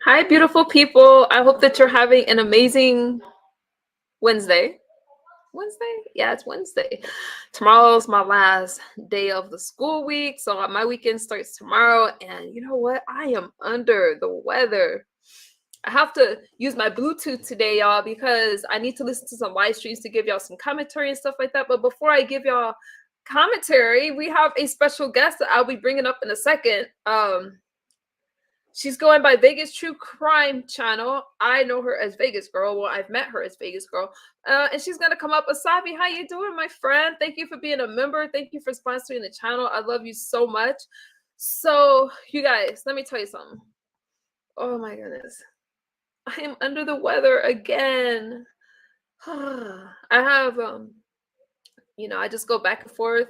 Hi, beautiful people. I hope that you're having an amazing Wednesday. Wednesday? Yeah, it's Wednesday. Tomorrow's my last day of the school week. So my weekend starts tomorrow. And you know what? I am under the weather. I have to use my Bluetooth today, y'all, because I need to listen to some live streams to give y'all some commentary and stuff like that. But before I give y'all commentary, we have a special guest that I'll be bringing up in a second. She's going by Vegas True Crime Channel. I know her as Vegas Girl. Well, I've met her as Vegas Girl. And she's going to come up. Asabi, how you doing, my friend? Thank you for being a member. Thank you for sponsoring the channel. I love you so much. So, you guys, let me tell you something. Oh, my goodness. I am under the weather again. I have, I just go back and forth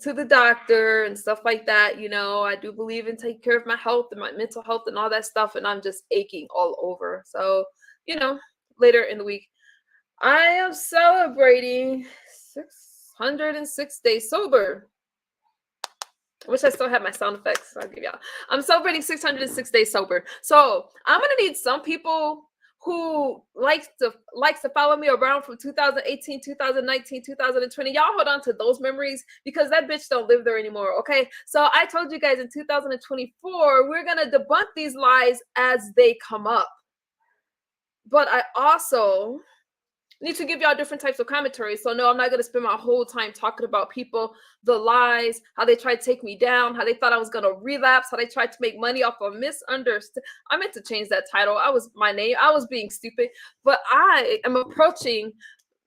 to the doctor and stuff like that. I do believe in taking care of my health and my mental health and all that stuff, and I'm just aching all over. So, later in the week, I am celebrating 606 days sober. I wish I still had my sound effects. I'll give y'all. I'm celebrating 606 days sober. So I'm gonna need some people who likes to follow me around from 2018, 2019, 2020. Y'all hold on to those memories because that bitch don't live there anymore. Okay. So I told you guys in 2024, we're gonna debunk these lies as they come up. But I also need to give y'all different types of commentary. So no, I'm not going to spend my whole time talking about people, the lies, how they tried to take me down, how they thought I was going to relapse, how they tried to make money off of misunderstood. I meant to change that title. I was being stupid, but I am approaching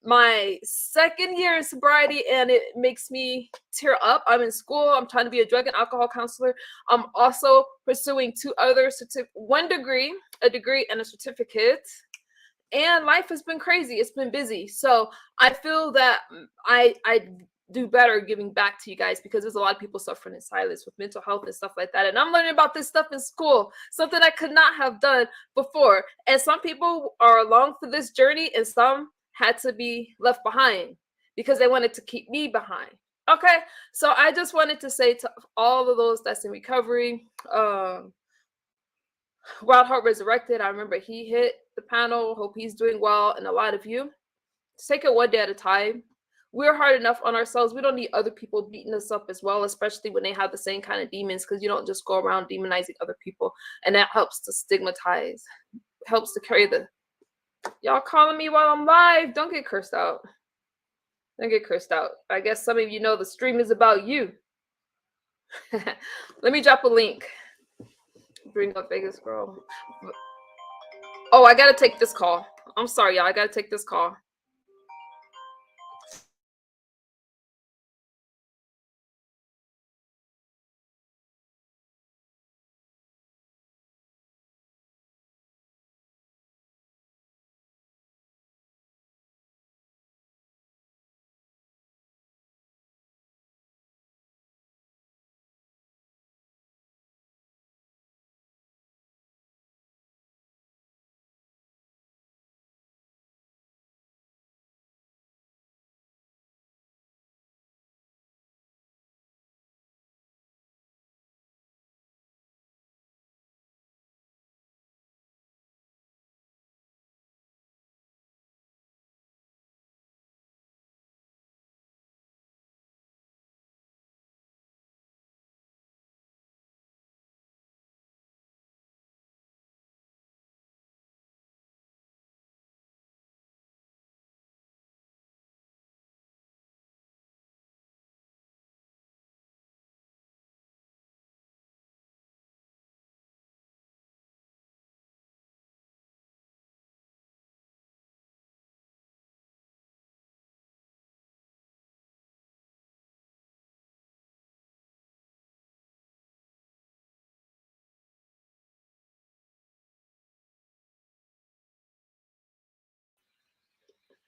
my second year in sobriety and it makes me tear up. I'm in school. I'm trying to be a drug and alcohol counselor. I'm also pursuing two other one degree, a degree and a certificate. And life has been crazy. It's been busy. So I feel that I do better giving back to you guys because there's a lot of people suffering in silence with mental health and stuff like that. And I'm learning about this stuff in school, something I could not have done before. And some people are along for this journey and some had to be left behind because they wanted to keep me behind. Okay. So I just wanted to say to all of those that's in recovery, Wild Heart Resurrected, I remember he hit the panel. Hope he's doing well. And a lot of you, just take it one day at a time. We're hard enough on ourselves. We don't need other people beating us up as well, especially when they have the same kind of demons, because you don't just go around demonizing other people. And that helps to stigmatize, helps to carry the, y'all calling me while I'm live. Don't get cursed out. Don't get cursed out. I guess some of you know the stream is about you. Let me drop a link. Bring up Vegas Girl. Oh, I gotta take this call. I'm sorry, y'all. I gotta take this call.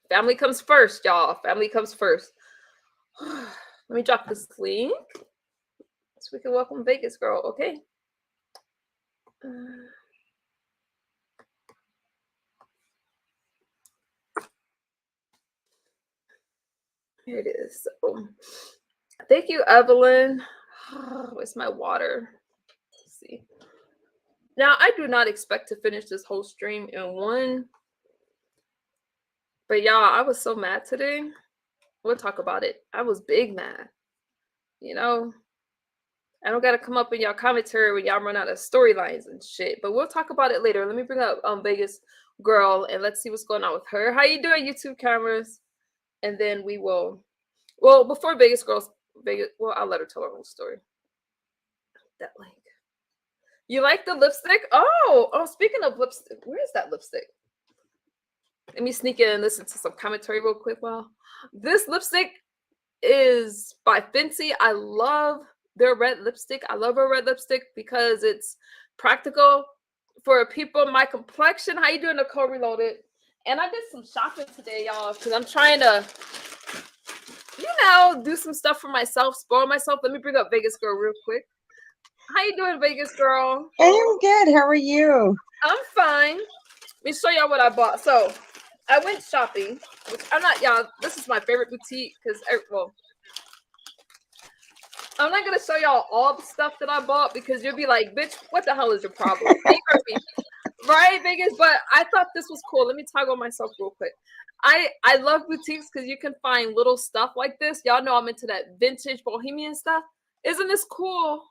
Family comes first, y'all. Family comes first. Let me drop this link so we can welcome Vegas Girl, okay? Here it is. So, thank you, Evelyn. Where's my water? Let's see. Now, I do not expect to finish this whole stream in one, but y'all, I was so mad today. We'll talk about it. I was big mad. You know, I don't gotta come up in y'all commentary when y'all run out of storylines and shit. But we'll talk about it later. Let me bring up Vegas girl and let's see what's going on with her. How you doing, YouTube cameras? And then we will. Well, before Vegas girls, Vegas. Well, I'll let her tell her own story. That link. You like the lipstick? Oh. Speaking of lipstick, where is that lipstick? Let me sneak in and listen to some commentary real quick. Well, this lipstick is by Fenty. I love their red lipstick. I love her red lipstick because it's practical for people my complexion. How you doing, Nicole Reloaded? And I did some shopping today, y'all, because I'm trying to, do some stuff for myself, spoil myself. Let me bring up Vegas Girl real quick. How you doing, Vegas Girl? I am good. How are you? I'm fine. Let me show y'all what I bought. So I went shopping, which I'm not, y'all. This is my favorite boutique because, I'm not gonna show y'all all the stuff that I bought because you'll be like, bitch, what the hell is your problem? Right, Vegas? But I thought this was cool. Let me toggle myself real quick. I love boutiques because you can find little stuff like this. Y'all know I'm into that vintage bohemian stuff. Isn't this cool?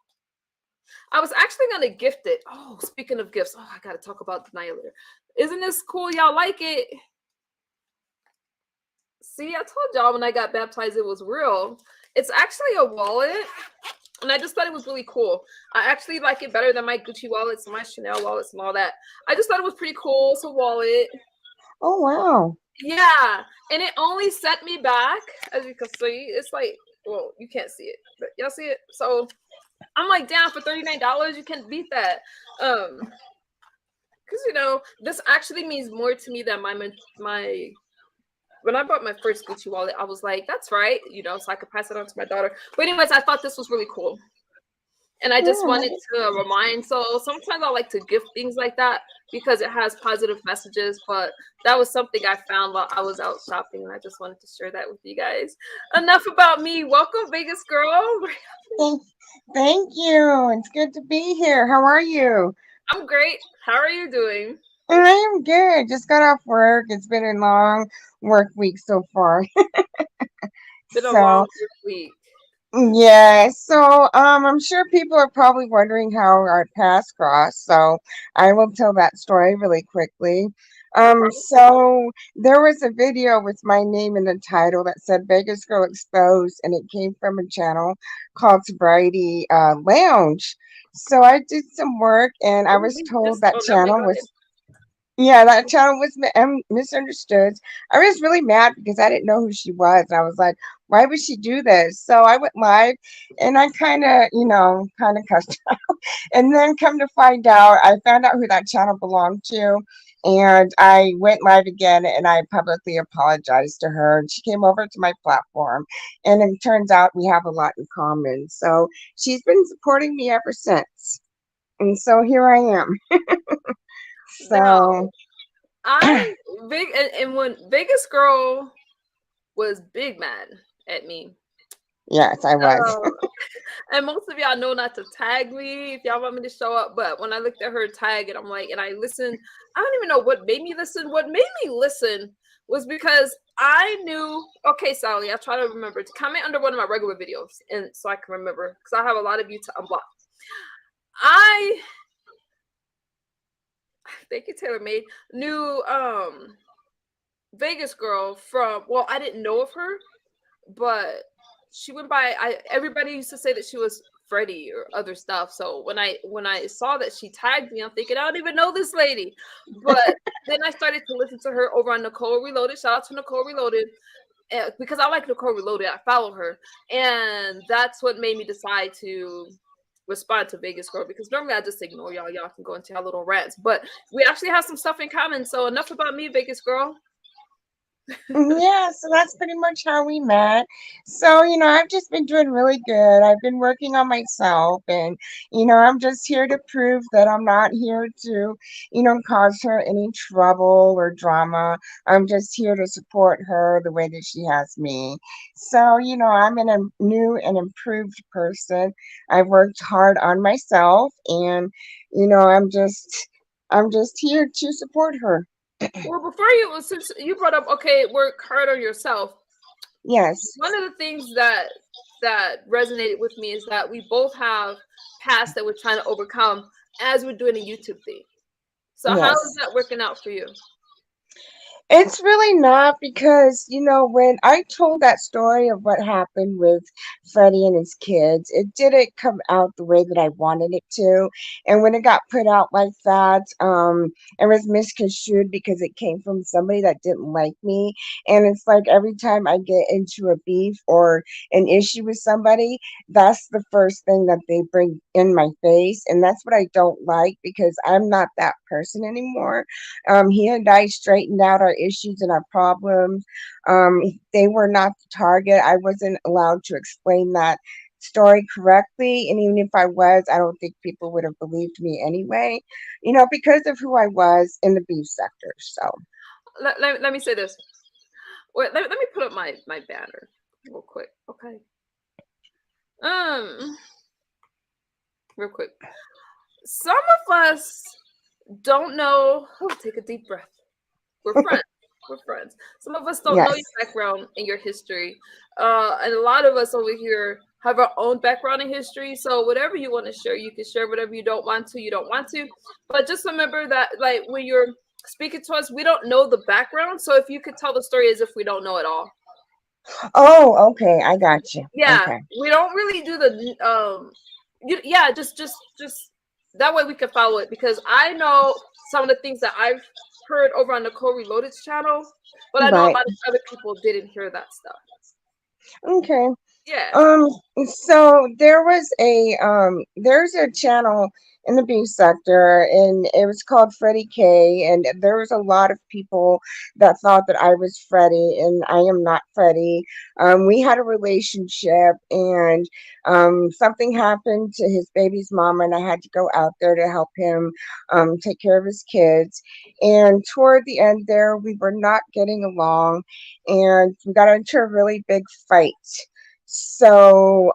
I was actually gonna gift it. Oh, speaking of gifts, I gotta talk about the later. Isn't this cool? Y'all like it? See, I told y'all when I got baptized it was real. It's actually a wallet, and I just thought it was really cool. I actually like it better than my Gucci wallets and my Chanel wallets and all that. I just thought it was pretty cool. It's a wallet. Oh, wow. Yeah, and it only set me back, as you can see. It's like, well, you can't see it, but y'all see it. So I'm like, down for $39. You can't beat that. Because this actually means more to me than my. When I bought my first Gucci wallet, I was like, that's right, so I could pass it on to my daughter. But anyways, I thought this was really cool. And I just Yeah. wanted to remind. So sometimes I like to gift things like that because it has positive messages. But that was something I found while I was out shopping, and I just wanted to share that with you guys. Enough about me. Welcome, Vegas girl. Thank, thank you. It's good to be here. How are you? I'm great. How are you doing? I am good. Just got off work. It's been a long work week so far. Been a long So, work week. yeah. So, I'm sure people are probably wondering how our paths crossed. So, I will tell that story really quickly. No problem. So there was a video with my name in the title that said Vegas Girl Exposed, and it came from a channel called Sobriety Lounge. So I did some work, and I Oh, was told just that oh, never mind. channel Go ahead. was, yeah, that channel was misunderstood. I was really mad because I didn't know who she was. And I was like, why would she do this? So I went live, and I kind of cussed. And then come to find out, I found out who that channel belonged to. And I went live again and I publicly apologized to her. And she came over to my platform. And it turns out we have a lot in common. So she's been supporting me ever since. And so here I am. Now, So, I big and when Vegas girl was big mad at me. yes, I was. Um, and most of y'all know not to tag me if y'all want me to show up. But when I looked at her tag and I'm like, and I listened, I don't even know what made me listen. What made me listen was because I knew, okay, Sally, I try to remember to comment under one of my regular videos. And so I can remember because I have a lot of you to unblock. I, thank you, Taylor Made, knew Vegas girl from, well, I didn't know of her, but she went by everybody used to say that she was Freddie or other stuff. So when I saw that she tagged me, I'm thinking I don't even know this lady. But then I started to listen to her over on Nicole Reloaded. Shout out to Nicole Reloaded. Because I like Nicole Reloaded. I follow her. And that's what made me decide to respond to Vegas Girl, because normally I just ignore y'all. Y'all can go into y'all little rants. But we actually have some stuff in common. So enough about me, Vegas Girl. Yeah, so that's pretty much how we met. So, I've just been doing really good. I've been working on myself, and, I'm just here to prove that I'm not here to, cause her any trouble or drama. I'm just here to support her the way that she has me. So, I'm a new and improved person. I've worked hard on myself, and, I'm just here to support her. Well, before you, since you brought up, okay, work hard on yourself. Yes. One of the things that resonated with me is that we both have past that we're trying to overcome as we're doing a YouTube thing. So how is Yes. that working out for you? It's really not because, when I told that story of what happened with Freddie and his kids, it didn't come out the way that I wanted it to. And when it got put out like that, it was misconstrued because it came from somebody that didn't like me. And it's like every time I get into a beef or an issue with somebody, that's the first thing that they bring in my face. And that's what I don't like because I'm not that person anymore. He and I straightened out our issues and our problems. They were not the target. I wasn't allowed to explain that story correctly. And even if I was, I don't think people would have believed me anyway, because of who I was in the beef sector. So, Let me say this. Wait, let me put up my banner real quick. Okay. Um, real quick. Some of us don't know. Oh, take a deep breath. We're friends. We're friends. Some of us don't know yes. your background and your history. And a lot of us over here have our own background and history. So whatever you want to share, you can share. Whatever you don't want to, you don't want to. But just remember that, like, when you're speaking to us, we don't know the background. So if you could tell the story as if we don't know it all. Oh, okay. I got you. Yeah, Okay. we don't really do the yeah, just that way we can follow it, because I know some of the things that I've heard over on Nicole Reloaded's channel, but I know a Right. lot of other people didn't hear that stuff. Okay. Yeah. Um, so there's a channel in the beef sector, and it was called Freddie K, and there was a lot of people that thought that I was Freddie, and I am not Freddie. We had a relationship, and something happened to his baby's mama, and I had to go out there to help him take care of his kids. And toward the end there, we were not getting along, and we got into a really big fight. So,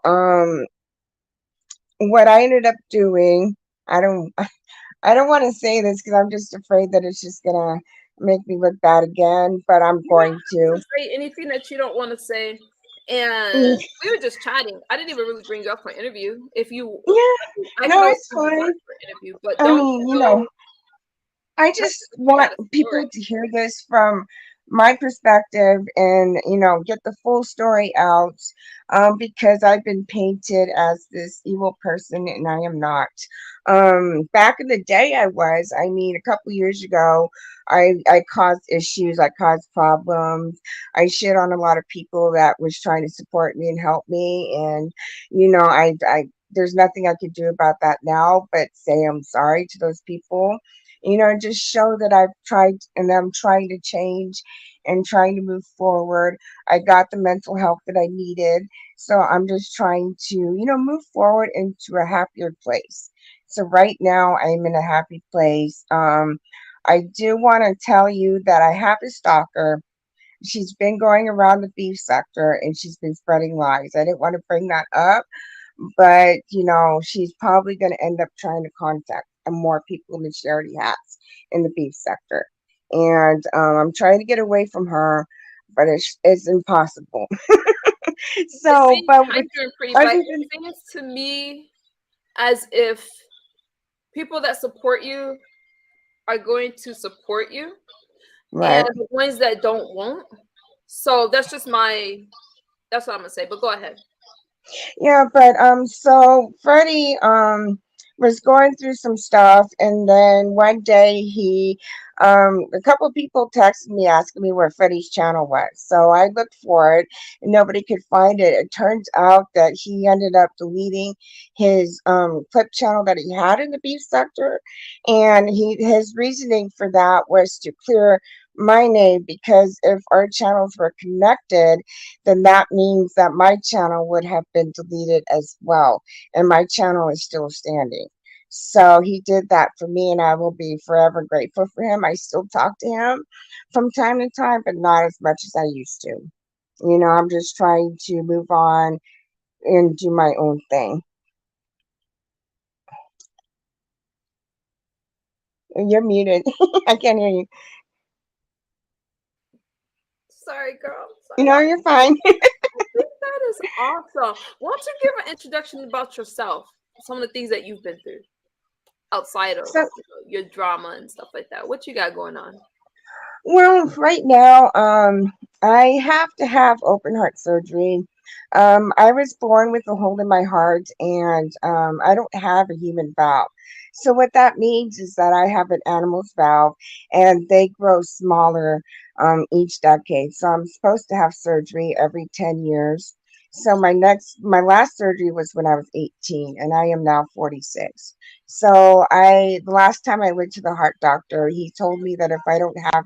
what I ended up doing, I don't, I don't want to say this because I'm just afraid that it's just gonna make me look bad again. But I'm You going don't to. have to say anything that you don't want to say. And Mm, we were just chatting. I didn't even really bring you up for an interview. If you, yeah, I could no, always it's bring you on fine. for an interview, but I don't mean, feel I like just you want had a story. people to hear this from my perspective and, get the full story out, because I've been painted as this evil person and I am not. Back in the day, I was. I mean, a couple years ago, I caused issues, I caused problems. I shit on a lot of people that was trying to support me and help me. And, there's nothing I could do about that now but say I'm sorry to those people, just show that I've tried and I'm trying to change and trying to move forward. I got the mental health that I needed. So I'm just trying to, move forward into a happier place. So right now I'm in a happy place. I do want to tell you that I have a stalker. She's been going around the beef sector and she's been spreading lies. I didn't want to bring that up, but she's probably going to end up trying to contact more people than she already has in the beef sector. And I'm trying to get away from her, but it's impossible. It So, seems but with kind and pretty, other but it than seems to me as if people that support you are going to support you, and right. the ones that don't won't. So that's what I'm gonna say. But go ahead. Yeah, but so Freddie was going through some stuff, and then one day a couple of people texted me asking me where Freddie's channel was. So I looked for it, and nobody could find it. It turns out that he ended up deleting his clip channel that he had in the beef sector, and his reasoning for that was to clear my name, because if our channels were connected, then that means that my channel would have been deleted as well, and my channel is still standing. So he did that for me, and I will be forever grateful for him. I still talk to him from time to time, but not as much as I used to. I'm just trying to move on and do my own thing. You're muted. I can't hear you. Sorry, girl. You Sorry. know, you're fine. I think that is awesome. Why don't you give an introduction about yourself? Some of the things that you've been through outside of So, your drama and stuff like that. What you got going on? well, right now, I have to have open heart surgery. I was born with a hole in my heart, and I don't have a human valve. So what that means is that I have an animal's valve, and they grow smaller each decade. So I'm supposed to have surgery every 10 years. So my last surgery was when I was 18, and I am now 46. So the last time I went to the heart doctor, he told me that if I don't have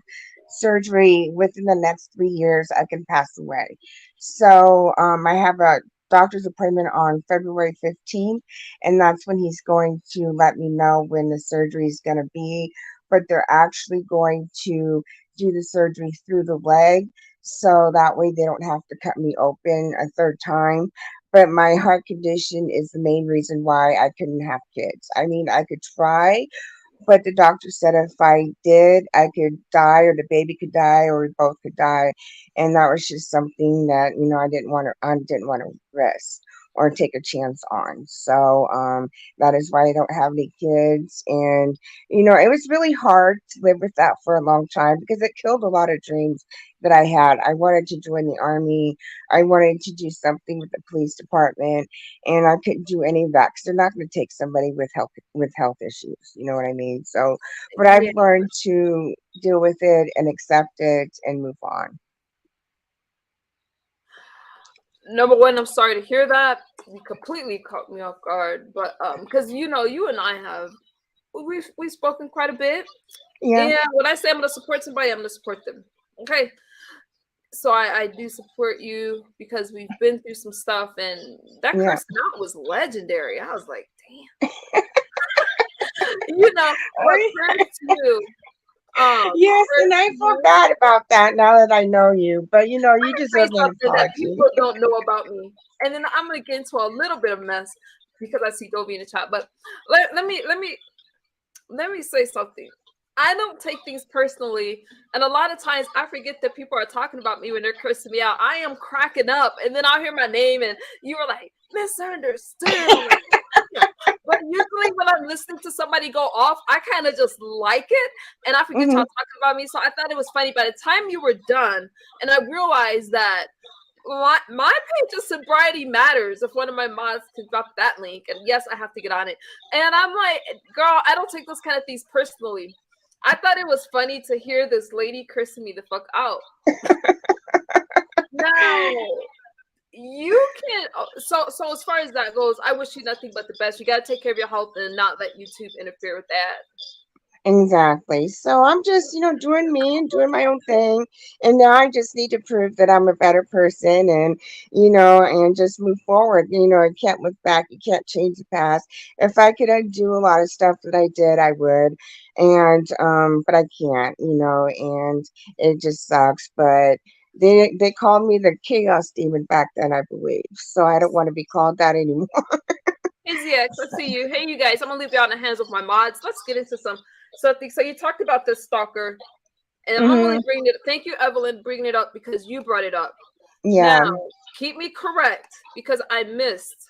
surgery within the next 3 years, I can pass away. So I have a doctor's appointment on February 15th, and that's when he's going to let me know when the surgery is going to be. But they're actually going to do the surgery through the leg, so that way they don't have to cut me open a third time. But my heart condition is the main reason why I couldn't have kids. I mean, I could try, but the doctor said if I did, I could die, or the baby could die, or we both could die, and that was just something that I didn't want to risk or take a chance on. So that is why I don't have any kids, and it was really hard to live with that for a long time because it killed a lot of dreams that I had. I wanted to join the army. I wanted to do something with the police department, and I couldn't do any of that because they're not going to take somebody with health issues. You know what I mean? So, but I've Yeah. learned to deal with it and accept it and move on. Number one, I'm sorry to hear that. You completely caught me off guard, but because you and I have we've spoken quite a bit, Yeah, and when I say I'm gonna support somebody, I'm gonna support them. Okay, so I do support you because we've been through some stuff, and that yeah. cursing out was legendary. I was like, damn, but prayers to you. Yes, Prayers and I to feel you. bad about that now that I know you. But you Say deserve an something that apology. people don't know about me, and then I'm gonna get into a little bit of mess because I see Dobie in the chat. But let me say something. I don't take things personally, and a lot of times I forget that people are talking about me when they're cursing me out. I am cracking up, and then I'll hear my name, and you were like misunderstood. I'm like, yeah. But usually when I'm listening to somebody go off, I kind of just like it, and I forget y'all Hmm. talking about me. So I thought it was funny. By the time you were done, and I realized that my page is sobriety matters. If one of my mods can drop that link, and yes, I have to get on it. And I'm like, girl, I don't take those kind of things personally. I thought it was funny to hear this lady cursing me the fuck out. Now you can. So as far as that goes, I wish you nothing but the best. You got to take care of your health and not let YouTube interfere with that. Exactly. So I'm just, doing me and doing my own thing. And now I just need to prove that I'm a better person and just move forward. I can't look back. You can't change the past. If I could undo a lot of stuff that I did, I would. And, but I can't, and it just sucks. But they called me the chaos demon back then, I believe. So I don't want to be called that anymore. Hey ZX, let's see you. Hey you guys, I'm gonna leave you out in the hands of my mods. Let's get into something. So you talked about this stalker. And I'm only Hmm. bringing it. Thank you, Evelyn, bringing it up because you brought it up. Now, Yeah. keep me correct because I missed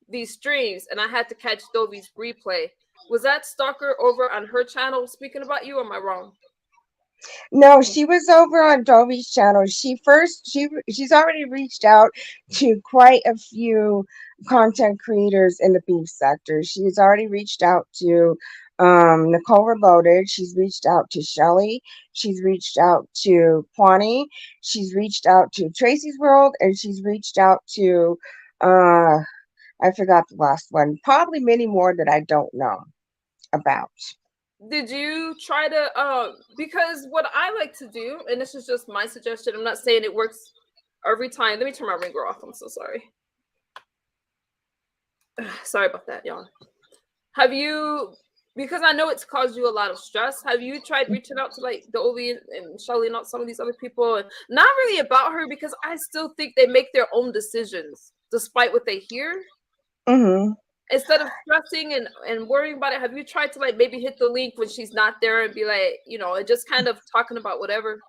these streams and I had to catch Dovie's replay. Was that stalker over on her channel speaking about you? Or am I wrong? No, she was over on Dolby's channel. She's already reached out to quite a few content creators in the beef sector. She's already reached out to Nicole Reloaded. She's reached out to Shelly. She's reached out to Kwani. She's reached out to Tracy's World, and she's reached out to uh I forgot the last one. Probably many more that I don't know about. Did you try to because what I like to do, and this is just my suggestion, I'm not saying it works every time. Let me turn my ringer off. I'm so sorry. Sorry about that, y'all. Have you, because I know it's caused you a lot of stress, have you tried reaching out to like the Ovi and Shelly and not some of these other people? And not really about her because I still think they make their own decisions despite what they hear. Hmm. Instead of stressing and worrying about it, have you tried to like maybe hit the link when she's not there and be like, and just kind of talking about whatever?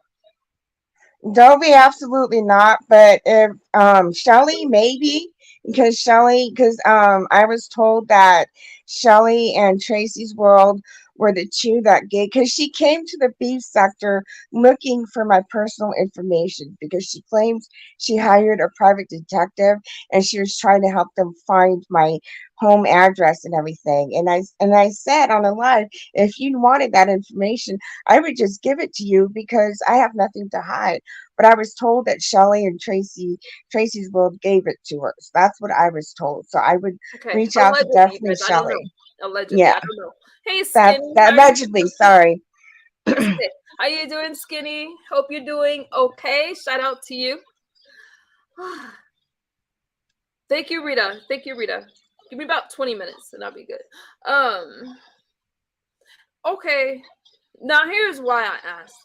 Dobie, absolutely not. But if Shelly, maybe because I was told that Shelly and Tracy's World were the two that gave because she came to the beef sector looking for my personal information because she claims she hired a private detective and she was trying to help them find my home address and everything. And I said on a live, if you wanted that information, I would just give it to you because I have nothing to hide. But I was told that Shelley and Tracy's World gave it to her. So that's what I was told. So I would Okay, reach out to allegedly, you definitely guys. I don't know. Shelley. Allegedly, Yeah, I don't know. Hey, that's Skinny, that how are you allegedly. Sorry. It's okay. How you doing, Skinny? Hope you're doing okay. Shout out to you. Thank you, Rita. Thank you, Rita. Give me about 20 minutes and I'll be good. Okay. Now here's why I asked.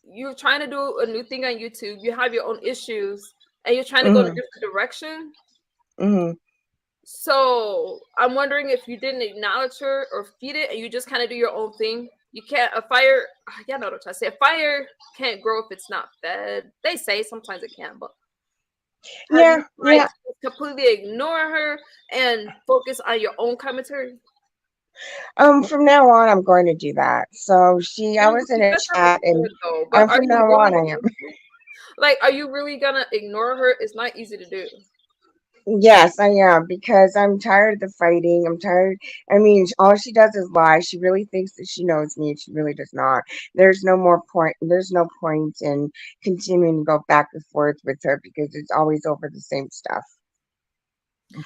You're trying to do a new thing on YouTube. You have your own issues and you're trying to go in a Hmm. different direction. Hmm. So I'm wondering if you didn't acknowledge her or feed it and you just kind of do your own thing. You can't, a fire, yeah, no, what I say. A fire can't grow if it's not fed. They say sometimes it can, but have you Yeah, tried yeah. to completely ignore her and focus on your own commentary? From now on, I'm going to do that. So I was in You a said that chat, and before though, but are from you now really on, I am. going to? Like, are you really gonna ignore her? It's not easy to do. Yes, I am because I'm tired of the fighting. I'm tired. I mean, all she does is lie. She really thinks that she knows me, and she really does not. There's no more point. There's no point in continuing to go back and forth with her because it's always over the same stuff.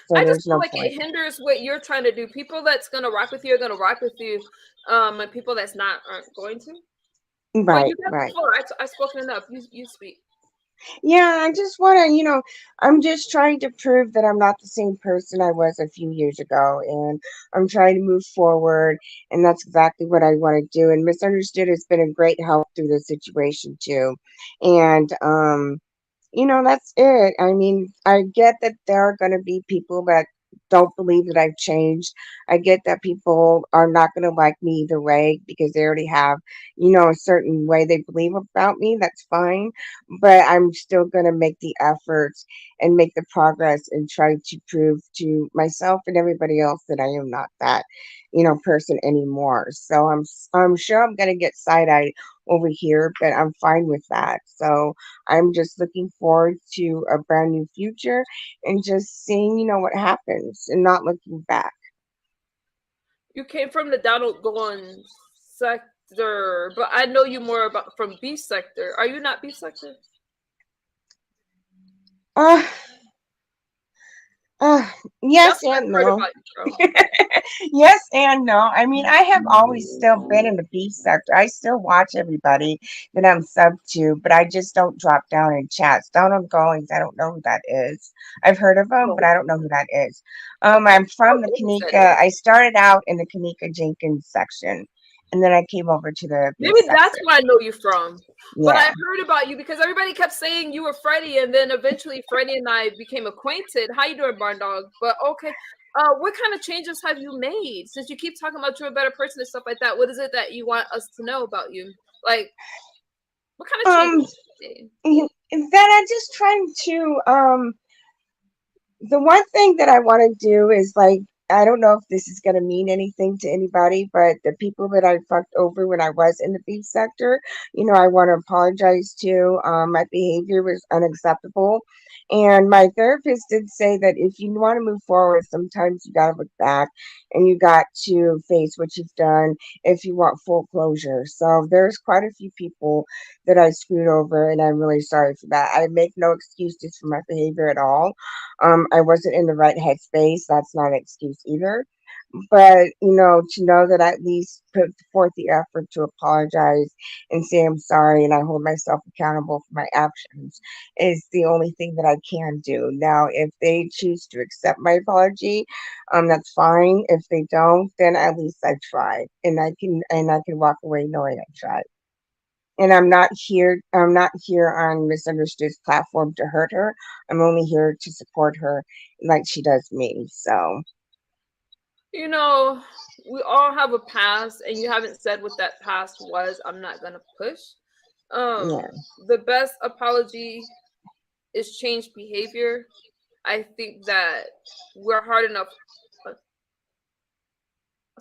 So I just there's feel no like point. it hinders what you're trying to do. People that's gonna rock with you are gonna rock with you, and people that's not aren't going to. But Right, you got the right. floor. I've spoken enough. You speak. Yeah, I just want to, I'm just trying to prove that I'm not the same person I was a few years ago. And I'm trying to move forward. And that's exactly what I want to do. And Misunderstood has been a great help through this situation, too. And, that's it. I mean, I get that there are going to be people that don't believe that I've changed. I get that people are not going to like me either way because they already have, a certain way they believe about me. That's fine. But I'm still going to make the efforts and make the progress and try to prove to myself and everybody else that I am not that, person anymore. So I'm sure I'm going to get side-eyed over here, but I'm fine with that. So I'm just looking forward to a brand new future and just seeing, what happens and not looking back. You came from the Donald Gowan sector, but I know you more about from B sector. Are you not B sector? Uh, uh, yes That's what and I've heard no. about you from. Yes and no. I mean, I have always still been in the beef sector. I still watch everybody that I'm sub to, but I just don't drop down in chats. Donald Goings, I don't know who that is. I've heard of him, but Oh, I don't know who that is. okay. I'm Oh, from the Amy said Kanika. it. I started out in the Kanika Jenkins section, and then I came over to the beef Maybe that's sector. where I know you from. But I Yeah. heard about you because everybody kept saying you were Freddie, and then eventually Freddie and I became acquainted. How you doing, Barn Dog? But okay, what kind of changes have you made since you keep talking about you're a better person and stuff like that? What is it that you want us to know about you? Like, what kind of changes Um, have you made? that I'm just trying to the one thing that I want to do is like, I don't know if this is going to mean anything to anybody, but the people that I fucked over when I was in the beef sector, I want to apologize to. My behavior was unacceptable. And my therapist did say that if you want to move forward, sometimes you got to look back and you got to face what you've done if you want full closure. So there's quite a few people that I screwed over, and I'm really sorry for that. I make no excuses for my behavior at all. I wasn't in the right headspace. That's not an excuse either. But to know that I at least put forth the effort to apologize and say I'm sorry and I hold myself accountable for my actions is the only thing that I can do. Now, if they choose to accept my apology, that's fine. If they don't, then at least I tried, and I can walk away knowing I tried. And I'm not here on Misunderstood's platform to hurt her. I'm only here to support her like she does me. So, You know, we all have a past, and you haven't said what that past was. I'm not gonna push. yeah. The best apology is change behavior. I think that we're hard enough. uh,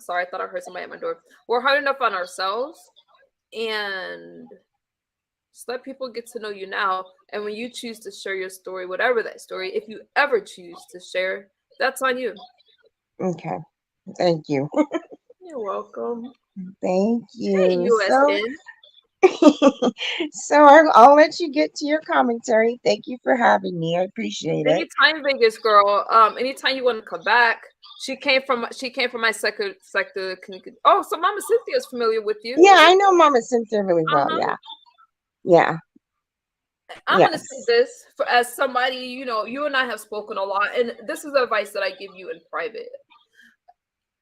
Sorry, I thought I heard somebody at my door. We're hard enough on ourselves, and just let people get to know you now. And when you choose to share your story, whatever that story, if you ever choose to share, that's on you. Okay. Thank you. You're welcome. Thank Hey, you. So, USN. so I'll let you get to your commentary. Thank you for having me. I appreciate it. Anytime, Vegas girl. Anytime you want to come back. She came from my sector. Oh, so Mama Cynthia is familiar with you. Yeah, I know Mama Cynthia really well. Uh-huh. Yeah. Yeah. I'm gonna say Yes. this for as somebody, you and I have spoken a lot, and this is advice that I give you in private.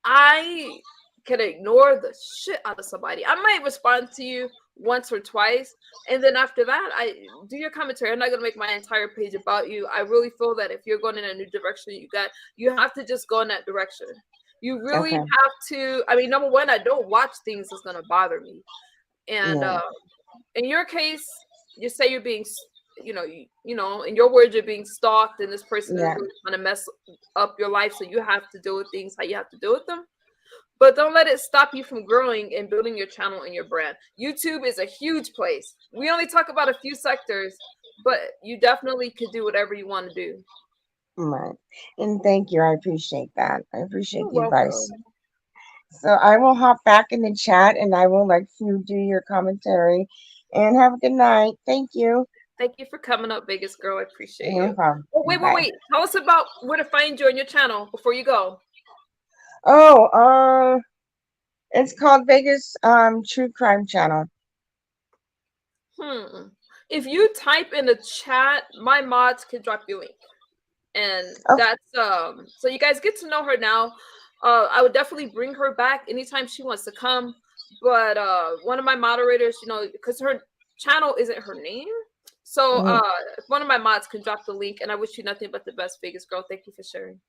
I can ignore the shit out of somebody. I might respond to you once or twice, and then after that, I do your commentary. I'm not gonna make my entire page about you. I really feel that if you're going in a new direction, you have to just go in that direction. You really Okay. have to. I mean, number one, I don't watch things that's gonna bother me, and Yeah. in your case, you say you're being, in your words, you're being stalked, and this person is Yeah. really trying to mess up your life, so you have to deal with things how you have to deal with them. But don't let it stop you from growing and building your channel and your brand. YouTube is a huge place. We only talk about a few sectors, but you definitely could do whatever you want to do. Right. And thank you. I appreciate that. I appreciate You're the advice. welcome. So I will hop back in the chat and I will let you do your commentary and have a good night. Thank you. Thank you for coming up, biggest girl. I appreciate No you. problem. Oh, wait, wait, Bye. wait. Tell us about where to find you on your channel before you go. Oh, it's called Vegas True Crime Channel. Hmm. If you type in the chat, my mods can drop you a link. And Oh, that's so you guys get to know her now. I would definitely bring her back anytime she wants to come. But one of my moderators, because her channel isn't her name. So mhm. if one of my mods can drop the link, and I wish you nothing but the best, Vegas girl. Thank you for sharing.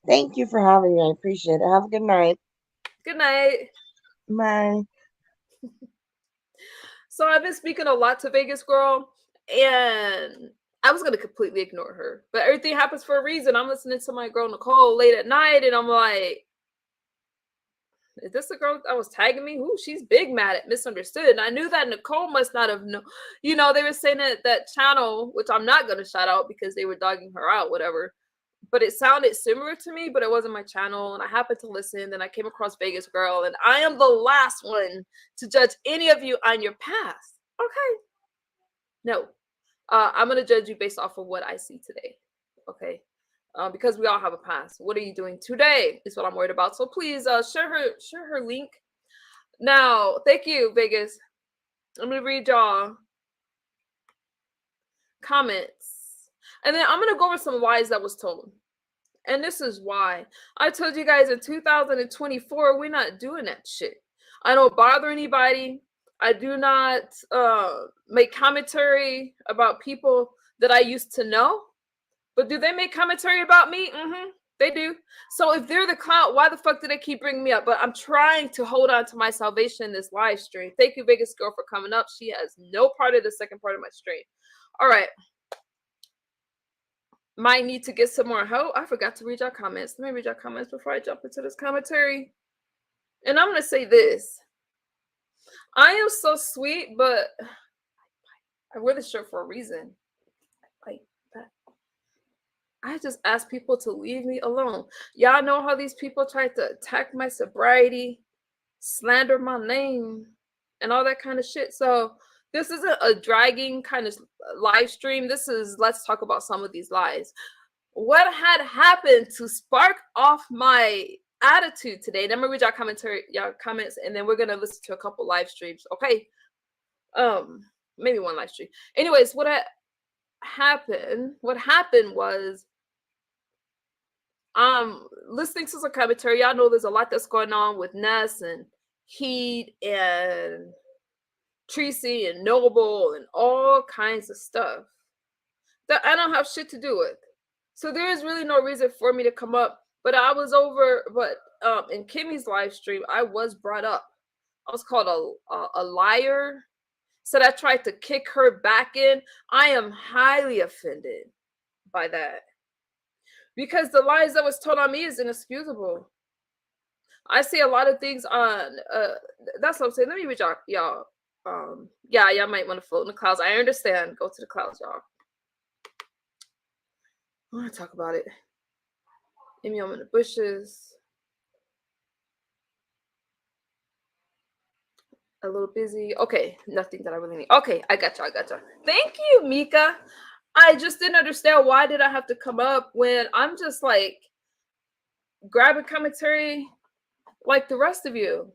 Thank you for having me. I appreciate it. Have a good night. Good night. Bye. So I've been speaking a lot to Vegas girl, and I was gonna completely ignore her. But everything happens for a reason. I'm listening to my girl Nicole late at night, and I'm like, is this the girl that was tagging me? Ooh, she's big mad at misunderstood. And I knew that Nicole must not have known. They were saying that channel, which I'm not gonna shout out because they were dogging her out, whatever. But it sounded similar to me, but it wasn't my channel. And I happened to listen, and I came across Vegas Girl, and I am the last one to judge any of you on your past. Okay. No. I'm gonna judge you based off of what I see today. Okay. Because we all have a past. What are you doing today? Is what I'm worried about. So please, share her link. Now, thank you, Vegas. I'm gonna read y'all comments, and then I'm gonna go over some lies that was told. And this is why I told you guys in 2024 we're not doing that shit. I don't bother anybody. I do not make commentary about people that I used to know. But do they make commentary about me? Mm-hmm. They do. So if they're the clown, why the fuck do they keep bringing me up? But I'm trying to hold on to my salvation in this live stream. Thank you, Vegas Girl, for coming up. She has no part of the second part of my stream. All right. Might need to get some more help. I forgot to read your comments. Let me read your comments before I jump into this commentary. And I'm going to say this. I am so sweet, but I wear this shirt for a reason. Like that. I just ask people to leave me alone. Y'all know how these people try to attack my sobriety, slander my name, and all that kind of shit. So this isn't a dragging kind of live stream. This is let's talk about some of these lies. What had happened to spark off my attitude today. Then I'm gonna read y'all comments, and then we're gonna listen to a couple live streams. Okay. Maybe one live stream. Anyways, what happened was listening to some commentary. Y'all know there's a lot that's going on with Ness and Heat and Tracy and Noble and all kinds of stuff that I don't have shit to do with. So there is really no reason for me to come up. But in Kimmy's live stream, I was brought up. I was called a liar. Said I tried to kick her back in. I am highly offended by that. Because the lies that was told on me is inexcusable. I see a lot of things on that's what I'm saying. Let me read y'all. Yeah, y'all might want to float in the clouds. I understand. Go to the clouds, y'all. I want to talk about it. Amy, I'm in the bushes. A little busy. Okay, nothing that I really need. Okay, I gotcha. Thank you, Mika. I just didn't understand why did I have to come up when I'm just like grabbing commentary like the rest of you.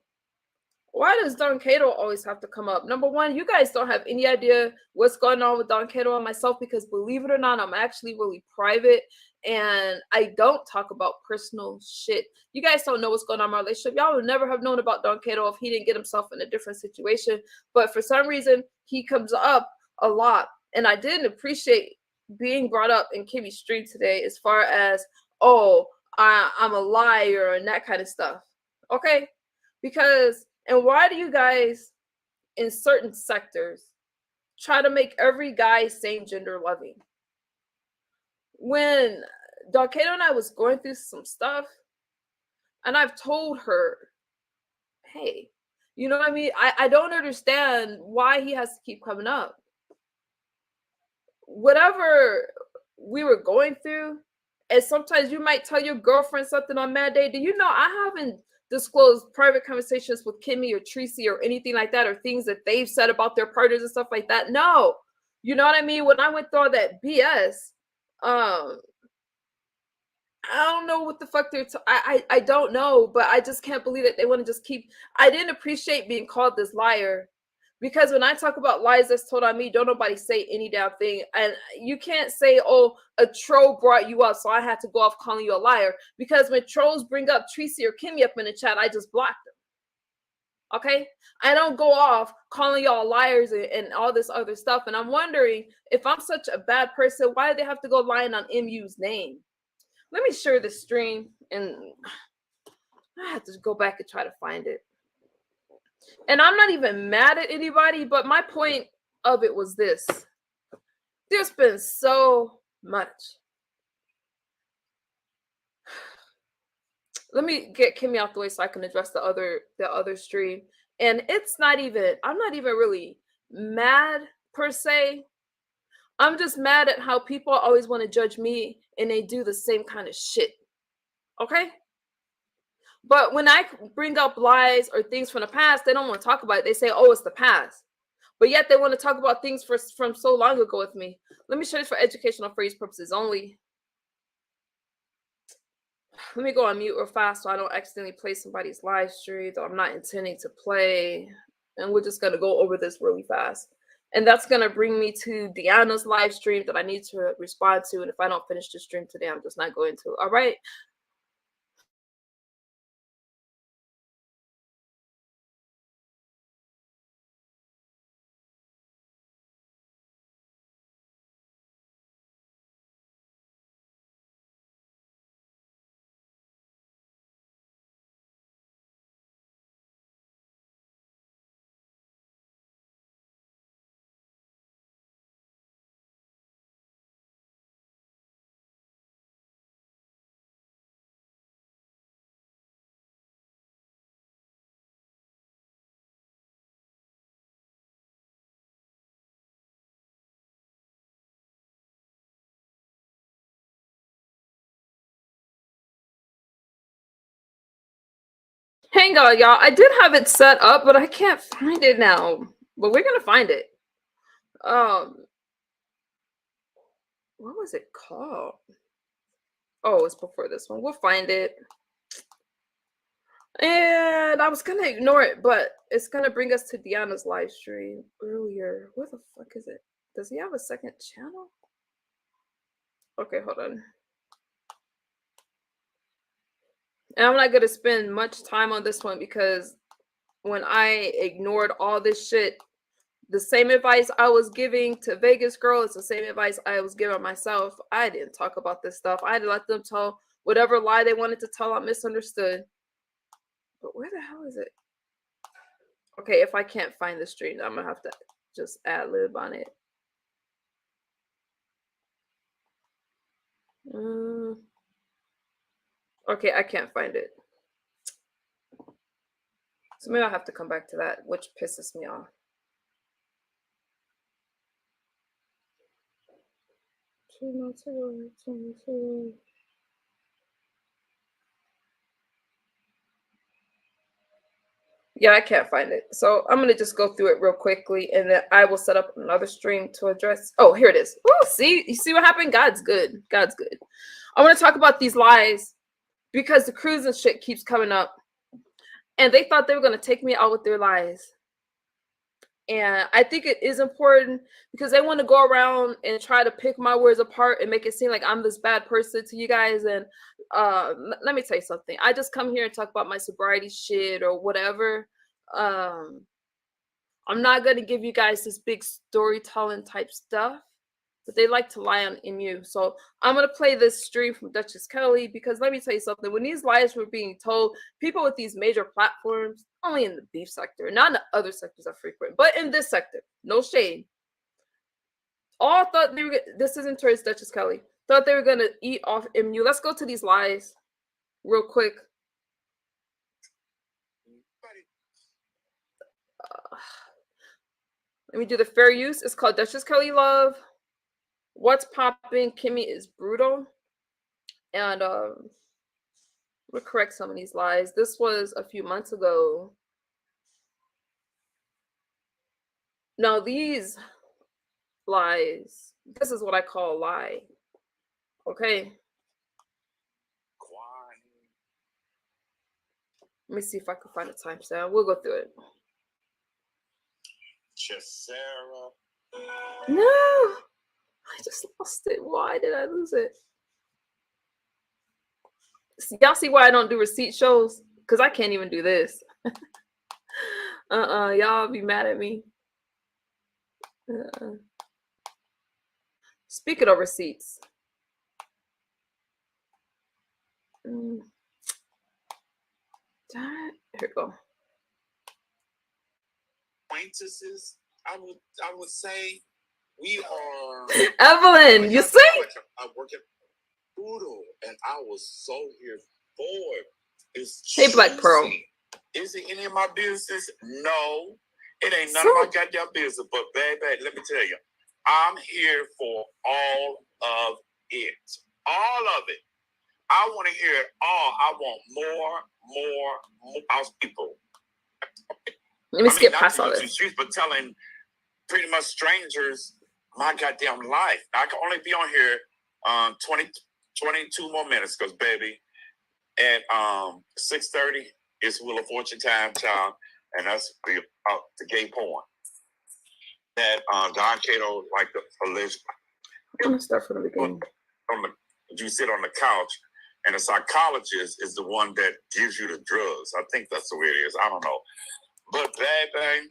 Why does Don Cato always have to come up? Number one, you guys don't have any idea what's going on with Don Cato and myself because believe it or not, I'm actually really private and I don't talk about personal shit. You guys don't know what's going on in my relationship. Y'all would never have known about Don Cato if he didn't get himself in a different situation. But for some reason, he comes up a lot. And I didn't appreciate being brought up in Kimmy's stream today as far as, oh, I'm a liar and that kind of stuff. Okay? Because and why do you guys in certain sectors try to make every guy same gender loving? When Darkato and I was going through some stuff, and I've told her, hey, you know what I mean? I don't understand why he has to keep coming up. Whatever we were going through, and sometimes you might tell your girlfriend something on Mad Day. Do you know I haven't disclosed private conversations with Kimmy or Tracy or anything like that, or things that they've said about their partners and stuff like that? No. You know what I mean? When I went through all that BS, I don't know what the fuck I don't know, but I just can't believe that they want to just keep. I didn't appreciate being called this liar. Because when I talk about lies that's told on me, don't nobody say any damn thing. And you can't say, oh, a troll brought you up, so I had to go off calling you a liar. Because when trolls bring up Tracy or Kimmy up in the chat, I just block them. Okay? I don't go off calling y'all liars and all this other stuff. And I'm wondering, if I'm such a bad person, why do they have to go lying on MU's name? Let me share the stream, and I have to go back and try to find it. And I'm not even mad at anybody, but my point of it was this. There's been so much. Let me get Kimmy out the way so I can address the other stream. And I'm not even really mad per se. I'm just mad at how people always want to judge me and they do the same kind of shit. Okay? But when I bring up lies or things from the past, they don't want to talk about it. They say, oh, it's the past. But yet they want to talk about things from so long ago with me. Let me show this for educational phrase purposes only. Let me go on mute real fast so I don't accidentally play somebody's live stream that I'm not intending to play. And we're just going to go over this really fast. And that's going to bring me to Deanna's live stream that I need to respond to. And if I don't finish the stream today, I'm just not going to. All right. Hang on, y'all. I did have it set up, but I can't find it now. But we're gonna find it. What was it called? Oh, it's before this one. We'll find it. And I was gonna ignore it, but it's gonna bring us to Deanna's live stream earlier. Where the fuck is it? Does he have a second channel? Okay, hold on. And I'm not gonna spend much time on this one because when I ignored all this shit, the same advice I was giving to Vegas Girl is the same advice I was giving myself. I didn't talk about this stuff. I had to let them tell whatever lie they wanted to tell. I misunderstood. But where the hell is it? Okay, if I can't find the stream, I'm gonna have to just ad lib on it. Okay, I can't find it. So maybe I'll have to come back to that, which pisses me off. Yeah, I can't find it. So I'm gonna just go through it real quickly and then I will set up another stream to address. Oh, here it is. Oh, see, you see what happened? God's good. God's good. I want to talk about these lies because the cruise and shit keeps coming up. And they thought they were gonna take me out with their lies. And I think it is important because they want to go around and try to pick my words apart and make it seem like I'm this bad person to you guys. And let me tell you something. I just come here and talk about my sobriety shit or whatever. Um, I'm not gonna give you guys this big storytelling type stuff, but they like to lie on MU. So I'm gonna play this stream from Duchess Kelly because let me tell you something. When these lies were being told, people with these major platforms, only in the beef sector, not in the other sectors I frequent, but in this sector, no shade, all thought they were. This isn't towards Duchess Kelly. Thought they were gonna eat off MU. Let's go to these lies real quick. Let me do the fair use. It's called Duchess Kelly Love. What's popping? Kimmy is brutal. And we'll correct some of these lies. This was a few months ago. Now these lies, this is what I call a lie. Okay. Let me see if I can find a timestamp. We'll go through it. Sarah. No, I just lost it. Why did I lose it? Y'all see why I don't do receipt shows? Because I can't even do this. Y'all be mad at me. Speaking of receipts. Here we go. Acquaintances, I would say we are. Evelyn, you see? I work at Poodle, and I was so here for it. It's hey, Black Pearl. Is it any of my business? No, it ain't none of my goddamn business. But baby, let me tell you, I'm here for all of it. All of it. I want to hear it all. I want more house people. Let me skip past all this. Streets, but telling pretty much strangers my goddamn life. I can only be on here 22 more minutes because, baby, at 6:30, it's Wheel of Fortune time, child, and that's the gay porn that Don Cato like the alleged. I'm gonna start from the beginning. You sit on the couch, and the psychologist is the one that gives you the drugs. I think that's the way it is. I don't know, but baby,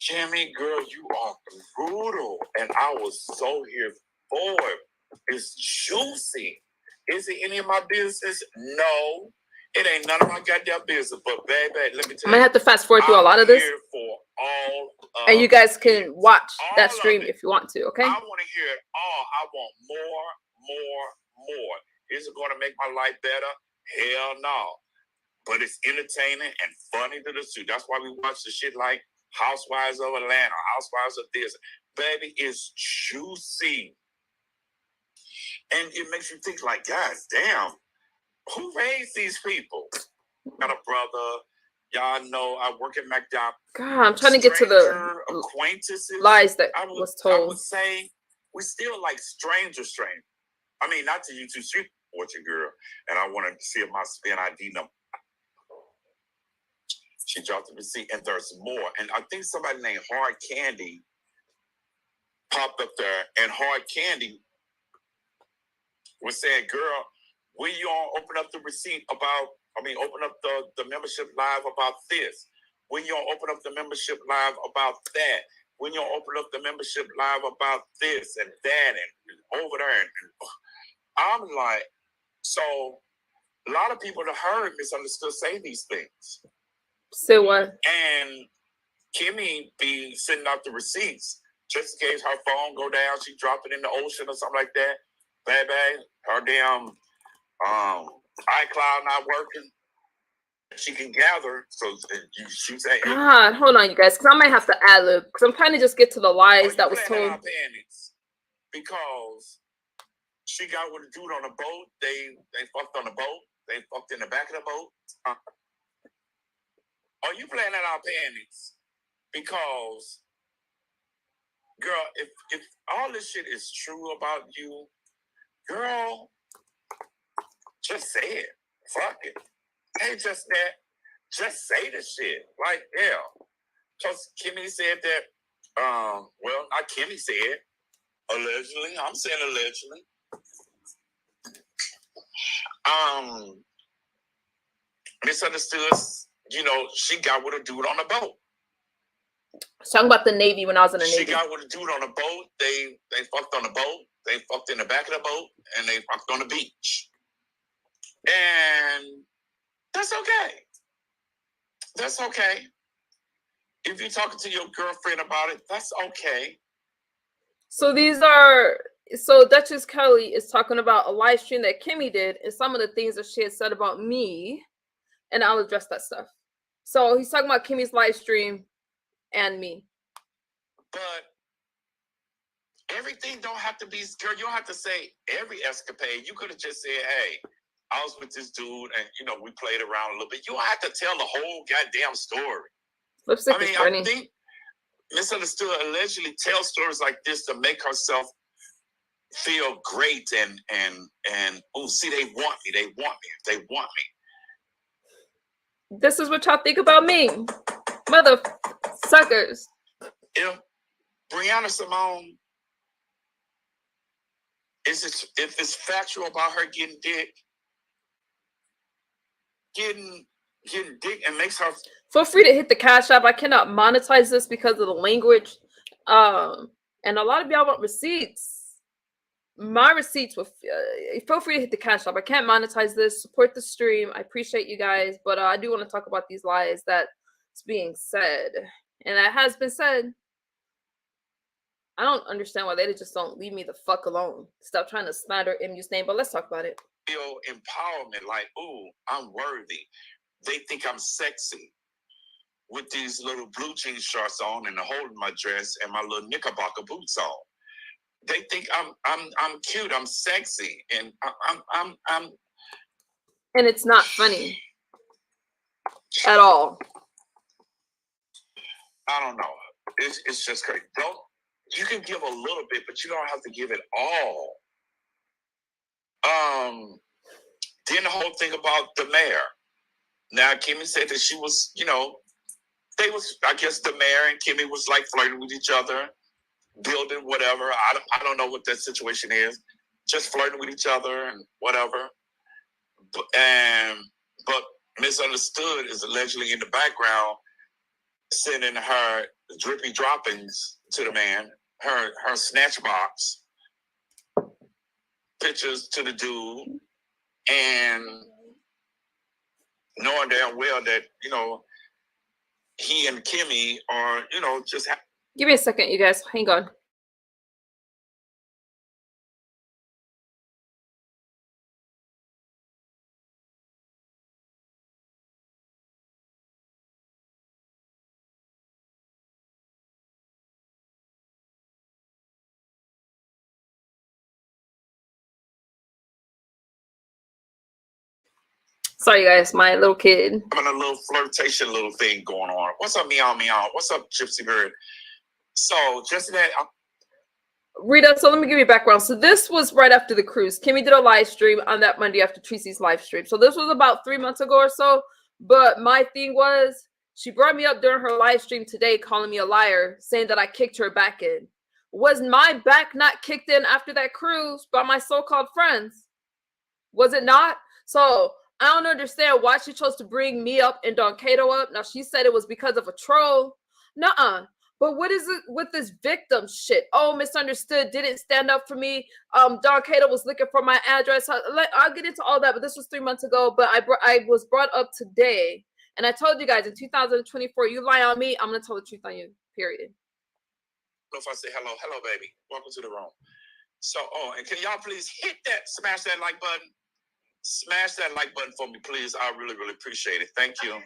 Kimmy, girl, you are brutal, and I was so here for it. It's juicy. Is it any of my business? No. It ain't none of my goddamn business. But baby, let me tell you. I'm gonna have to fast forward through a lot of this. For all and you guys can watch that stream if you want to, okay? I want to hear it all. I want more. Is it gonna make my life better? Hell no. But it's entertaining and funny to the suit. That's why we watch the shit like Housewives of Atlanta, Housewives of this. Baby, it's juicy. And it makes you think like, God damn, who raised these people? Got a brother. Y'all know I work at McDonald's. God, I'm trying to get to the acquaintances. Lies that was told. I would say we still like stranger. I mean, not to you two street watching girl. And I want to see if my spin ID number. She dropped the receipt, and there's more. And I think somebody named Hard Candy popped up there, and Hard Candy was saying, "Girl, will you all open up the receipt open up the membership live about this? When you all open up the membership live about that? When you all open up the membership live about this and that and over there?" And I'm like, so a lot of people that heard Misunderstood say these things. Say what? And Kimmy be sending out the receipts just in case her phone go down, she drop it in the ocean or something like that. Baby, her damn iCloud not working. She can gather, so she say, God, hold on, you guys, because I might have to ad lib because I'm trying to just get to the lies that was told. Because she got with a dude on a boat. They fucked on the boat. They fucked in the back of the boat. Are you playing at our panties? Because, girl, if all this shit is true about you, girl, just say it. Fuck it. Hey, just that. Just say the shit. Like, yeah. Because Kimmy said that, well, not Kimmy said, allegedly. I'm saying allegedly. Misunderstood, she got with a dude on a boat. Talking about the Navy when I was in the Navy. She got with a dude on a boat. They fucked on the boat. They fucked in the back of the boat, and they fucked on the beach. And that's okay. That's okay. If you're talking to your girlfriend about it, that's okay. So Duchess Kelly is talking about a live stream that Kimmy did and some of the things that she had said about me, and I'll address that stuff. So he's talking about Kimmy's live stream and me. But everything don't have to be, girl, you don't have to say every escapade. You could have just said, hey, I was with this dude and, we played around a little bit. You don't have to tell the whole goddamn story. I think Misunderstood allegedly tells stories like this to make herself feel great and oh, see, they want me. This is what y'all think about me, mother suckers. If Brianna Simone, if it's factual about her getting dick and makes her, feel free to hit the Cash App. I cannot monetize this because of the language, and a lot of y'all want receipts. My receipts will feel free to hit the Cash App. I can't monetize this. Support the stream. I appreciate you guys, but I do want to talk about these lies that's being said, and that has been said. I don't understand why they just don't leave me the fuck alone. Stop trying to slander MU's name, but let's talk about it. Feel empowerment, like, ooh, I'm worthy. They think I'm sexy with these little blue jean shorts on and the hole in my dress and my little knickerbocker boots on. They think I'm cute, I'm sexy, and I'm and it's not funny at all. I don't know. It's just crazy. You can give a little bit, but you don't have to give it all. Then the whole thing about the mayor. Now Kimmy said that she was, I guess the mayor and Kimmy was like flirting with each other, building whatever. I don't know what that situation is. Just flirting with each other and whatever. But Misunderstood is allegedly in the background sending her drippy droppings to the man, her snatch box, pictures to the dude, and knowing damn well that, he and Kimmy are, just... Give me a second, you guys. Hang on. Sorry, guys, my little kid. Having a little flirtation little thing going on. What's up, meow, meow? What's up, Gypsy Bird? So, just that... Rita, so let me give you a background. So this was right after the cruise. Kimmy did a live stream on that Monday after Tracy's live stream. So this was about 3 months ago or so. But my thing was, She brought me up during her live stream today, calling me a liar, saying that I kicked her back in. Was my back not kicked in after that cruise by my so-called friends? Was it not? So I don't understand why she chose to bring me up and Don Cato up. Now she said it was because of a troll. Nuh-uh. But what is it with this victim shit? Oh, misunderstood, didn't stand up for me. Don Cato was looking for my address. I'll get into all that, but this was 3 months ago. But I was brought up today. And I told you guys in 2024, you lie on me, I'm going to tell the truth on you, period. If I say hello, baby. Welcome to the room. So, and can y'all please hit that, smash that like button? Smash that like button for me, please. I really, really appreciate it. Thank you.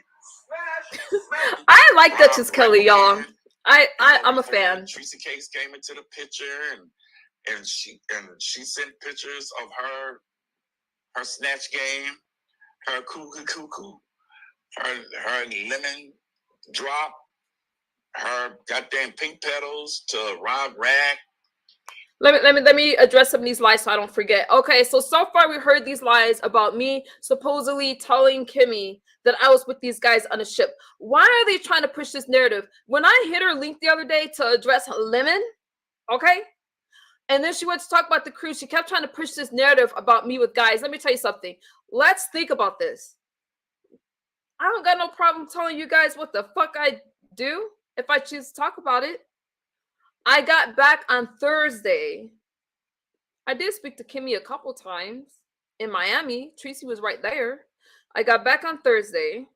I like Duchess Kelly, y'all. I'm a fan. Tracy Case came into the picture, and she sent pictures of her snatch game, her cuckoo, her lemon drop, her goddamn pink petals to Rob Rag. Let me address some of these lies so I don't forget. Okay, so far we heard these lies about me supposedly telling Kimmy that I was with these guys on a ship. Why are they trying to push this narrative? When I hit her link the other day to address Lemon, okay, and then she went to talk about the cruise, she kept trying to push this narrative about me with guys. Let me tell you something. Let's think about this. I don't got no problem telling you guys what the fuck I do if I choose to talk about it. I got back on Thursday. I did speak to Kimmy a couple times in Miami. Tracy was right there. I got back on Thursday.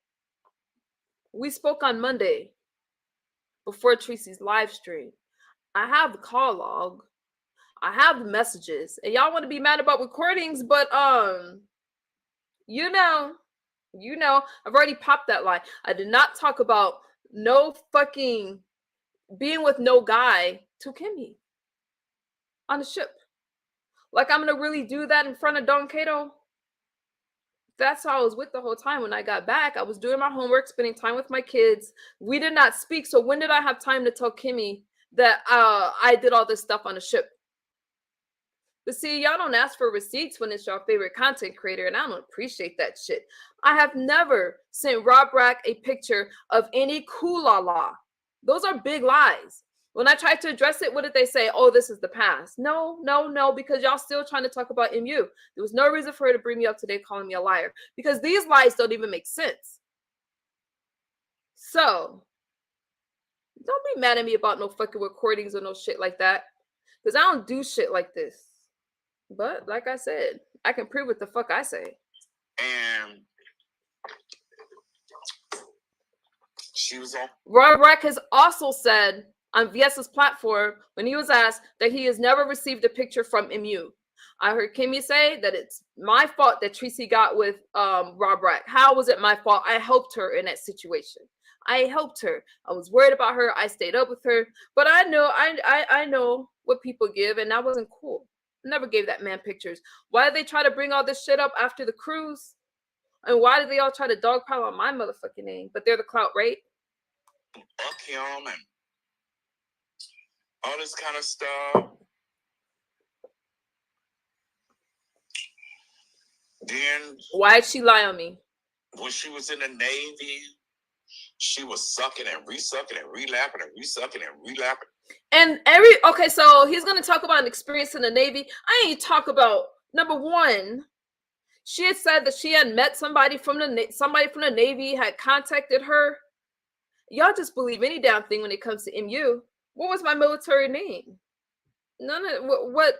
We spoke on Monday before Tracy's live stream. I have the call log. I have the messages. And y'all want to be mad about recordings, but you know, I've already popped that lie. I did not talk about no fucking being with no guy to Kimmy on the ship. Like I'm gonna really do that in front of Don Cato? That's how I was with the whole time. When I got back, I was doing my homework, spending time with my kids. We did not speak. So when did I have time to tell Kimmy that I did all this stuff on the ship? But see, y'all don't ask for receipts when it's your favorite content creator, and I don't appreciate that shit. I have never sent Rob Rack a picture of any kulala. Those are big lies. When I tried to address it, what did they say? Oh, this is the past. No, because y'all still trying to talk about MU. There was no reason for her to bring me up today calling me a liar, because these lies don't even make sense. So, don't be mad at me about no fucking recordings or no shit like that, because I don't do shit like this. But, like I said, I can prove what the fuck I say. And she was on. Rob Rack has also said on VS's platform when he was asked that he has never received a picture from MU. I heard Kimmy say that it's my fault that Tracy got with Rob Rack. How was it my fault? I helped her in that situation. I helped her. I was worried about her. I stayed up with her. But I know what people give, and that wasn't cool. I never gave that man pictures. Why did they try to bring all this shit up after the cruise? And why did they all try to dogpile on my motherfucking name? But they're the clout, right? Fuck him and all this kind of stuff. Then why'd she lie on me? When she was in the Navy, she was sucking and resucking and relapping and resucking and relapping. And okay, so he's gonna talk about an experience in the Navy. I ain't talk about number one. She had said that she had met somebody from the Navy had contacted her. Y'all just believe any damn thing when it comes to MU. What was my military name? None of what.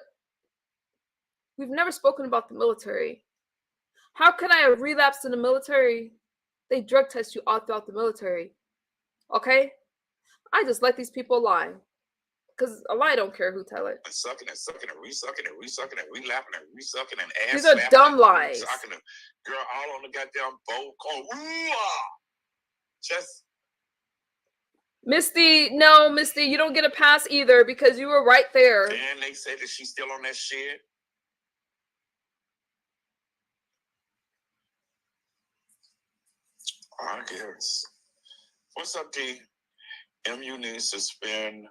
We've never spoken about the military. How could I have relapsed in the military? They drug test you all throughout the military. Okay? I just let these people lie. Because a lie don't care who tell it. And sucking and sucking and resucking and resucking and relapping and resucking and ass. These are dumb lies. Sucking and girl all on the goddamn boat going, just. Misty, no, Misty, you don't get a pass either because you were right there. And they say that she's still on that shit. I guess. What's up, D? MU needs to spend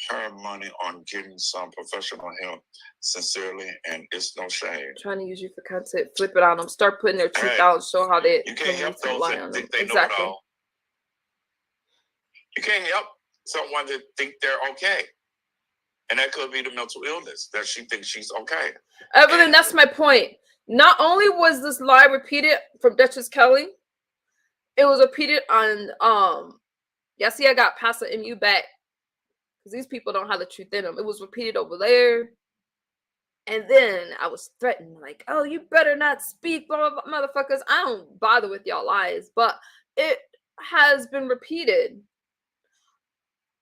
her money on getting some professional help, sincerely, and it's no shame. Trying to use you for content, flip it on them, start putting their truth out, show how they you can't help those lie on them. They know it all. You can't help someone to think they're okay. And that could be the mental illness that she thinks she's okay. Evelyn, that's my point. Not only was this lie repeated from Duchess Kelly, it was repeated on yeah, see, I got Pastor MU back. Because these people don't have the truth in them. It was repeated over there. And then I was threatened, like, oh, you better not speak, blah, blah, blah, motherfuckers. I don't bother with y'all lies, but it has been repeated.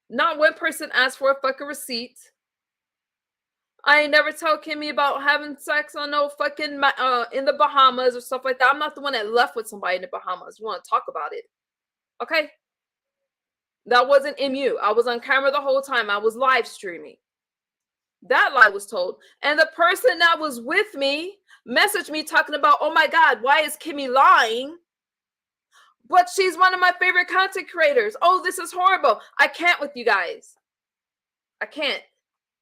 Not one person asked for a fucking receipt. I ain't never tell Kimmy about having sex on no fucking in the Bahamas or stuff like that. I'm not the one that left with somebody in the Bahamas. You want to talk about it? Okay. That wasn't MU. I was on camera the whole time. I was live streaming. That lie was told. And the person that was with me messaged me talking about, oh my God, why is Kimmy lying? But she's one of my favorite content creators. Oh, this is horrible. I can't with you guys. I can't.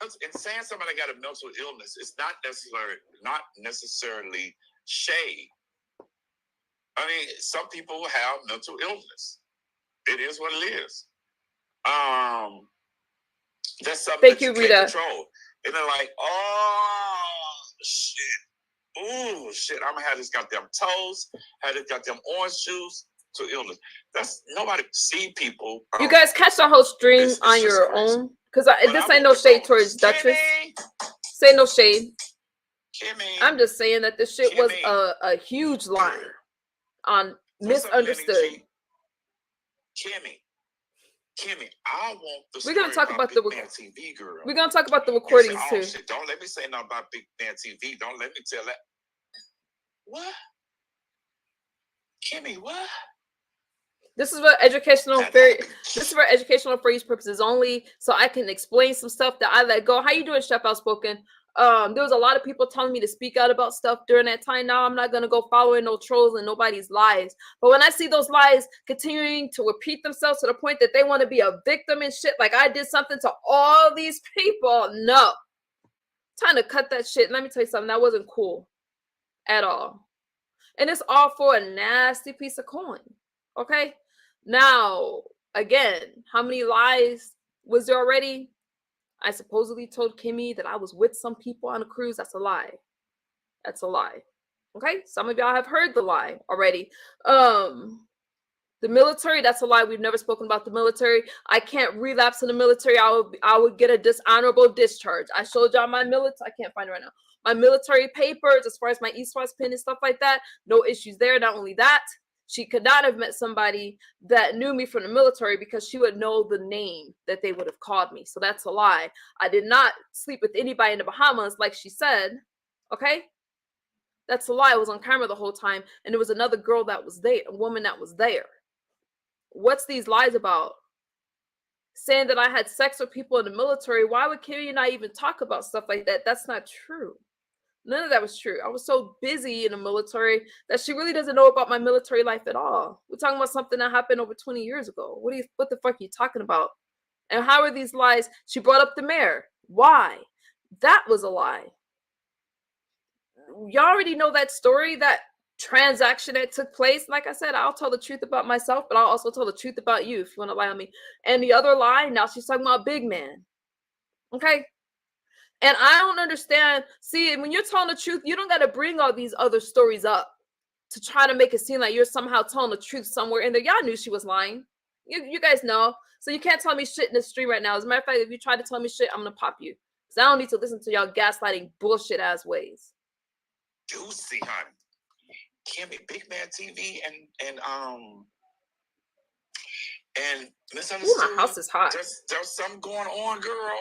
It's saying somebody got a mental illness. It's not necessarily shade. I mean, some people have mental illness. It is what it is. That's something that you can't control. And they're like, oh shit. Ooh, shit. I'm gonna have this goddamn toast, have this goddamn orange juice to illness. That's nobody see people. You guys catch the whole stream on your own. Because this ain't no shade towards Duchess. Say no shade. Kimmy, I'm just saying that this shit was a huge lie on misunderstood. Kimmy, I want the. We're gonna talk about the TV girl. We're gonna talk about the recordings say, oh, too. Shit, don't let me say nothing about Big Man TV. Don't let me tell that. What? Kimmy, what? This is for educational this is for educational for use purposes only, so I can explain some stuff that I let go. How you doing, Chef Outspoken? There was a lot of people telling me to speak out about stuff during that time. Now I'm not gonna go following no trolls and nobody's lies. But when I see those lies continuing to repeat themselves to the point that they want to be a victim and shit, like I did something to all these people, no. Time to cut that shit. Let me tell you something, that wasn't cool at all. And it's all for a nasty piece of coin. Okay? Now, again, how many lies was there already? I supposedly told Kimmy that I was with some people on a cruise. That's a lie. That's a lie. Okay? Some of y'all have heard the lie already. The military, that's a lie. We've never spoken about the military. I can't relapse in the military. I would get a dishonorable discharge. I showed y'all my military. I can't find it right now. My military papers, as far as my East-West pin and stuff like that, no issues there. Not only that, she could not have met somebody that knew me from the military because she would know the name that they would have called me. So that's a lie. I did not sleep with anybody in the Bahamas, like she said. Okay? That's a lie. I was on camera the whole time, and there was another girl that was there, a woman that was there. What's these lies about? Saying that I had sex with people in the military. Why would Kimmy and I even talk about stuff like that? That's not true. None of that was true. I was so busy in the military that she really doesn't know about my military life at all. We're talking about something that happened over 20 years ago. What the fuck are you talking about? And how are these lies? She brought up the mayor. Why? That was a lie. Y'all already know that story, that transaction that took place. Like I said, I'll tell the truth about myself, but I'll also tell the truth about you if you want to lie on me. And the other lie, now she's talking about big man. Okay? And I don't understand. See, when you're telling the truth, you don't got to bring all these other stories up to try to make it seem like you're somehow telling the truth somewhere in there. Y'all knew she was lying. You guys know. So you can't tell me shit in the stream right now. As a matter of fact, if you try to tell me shit, I'm going to pop you. Because I don't need to listen to y'all gaslighting bullshit ass ways. Juicy, honey. Kimmy, Big Man TV and misunderstood. Ooh, my house is hot. There's something going on, girl.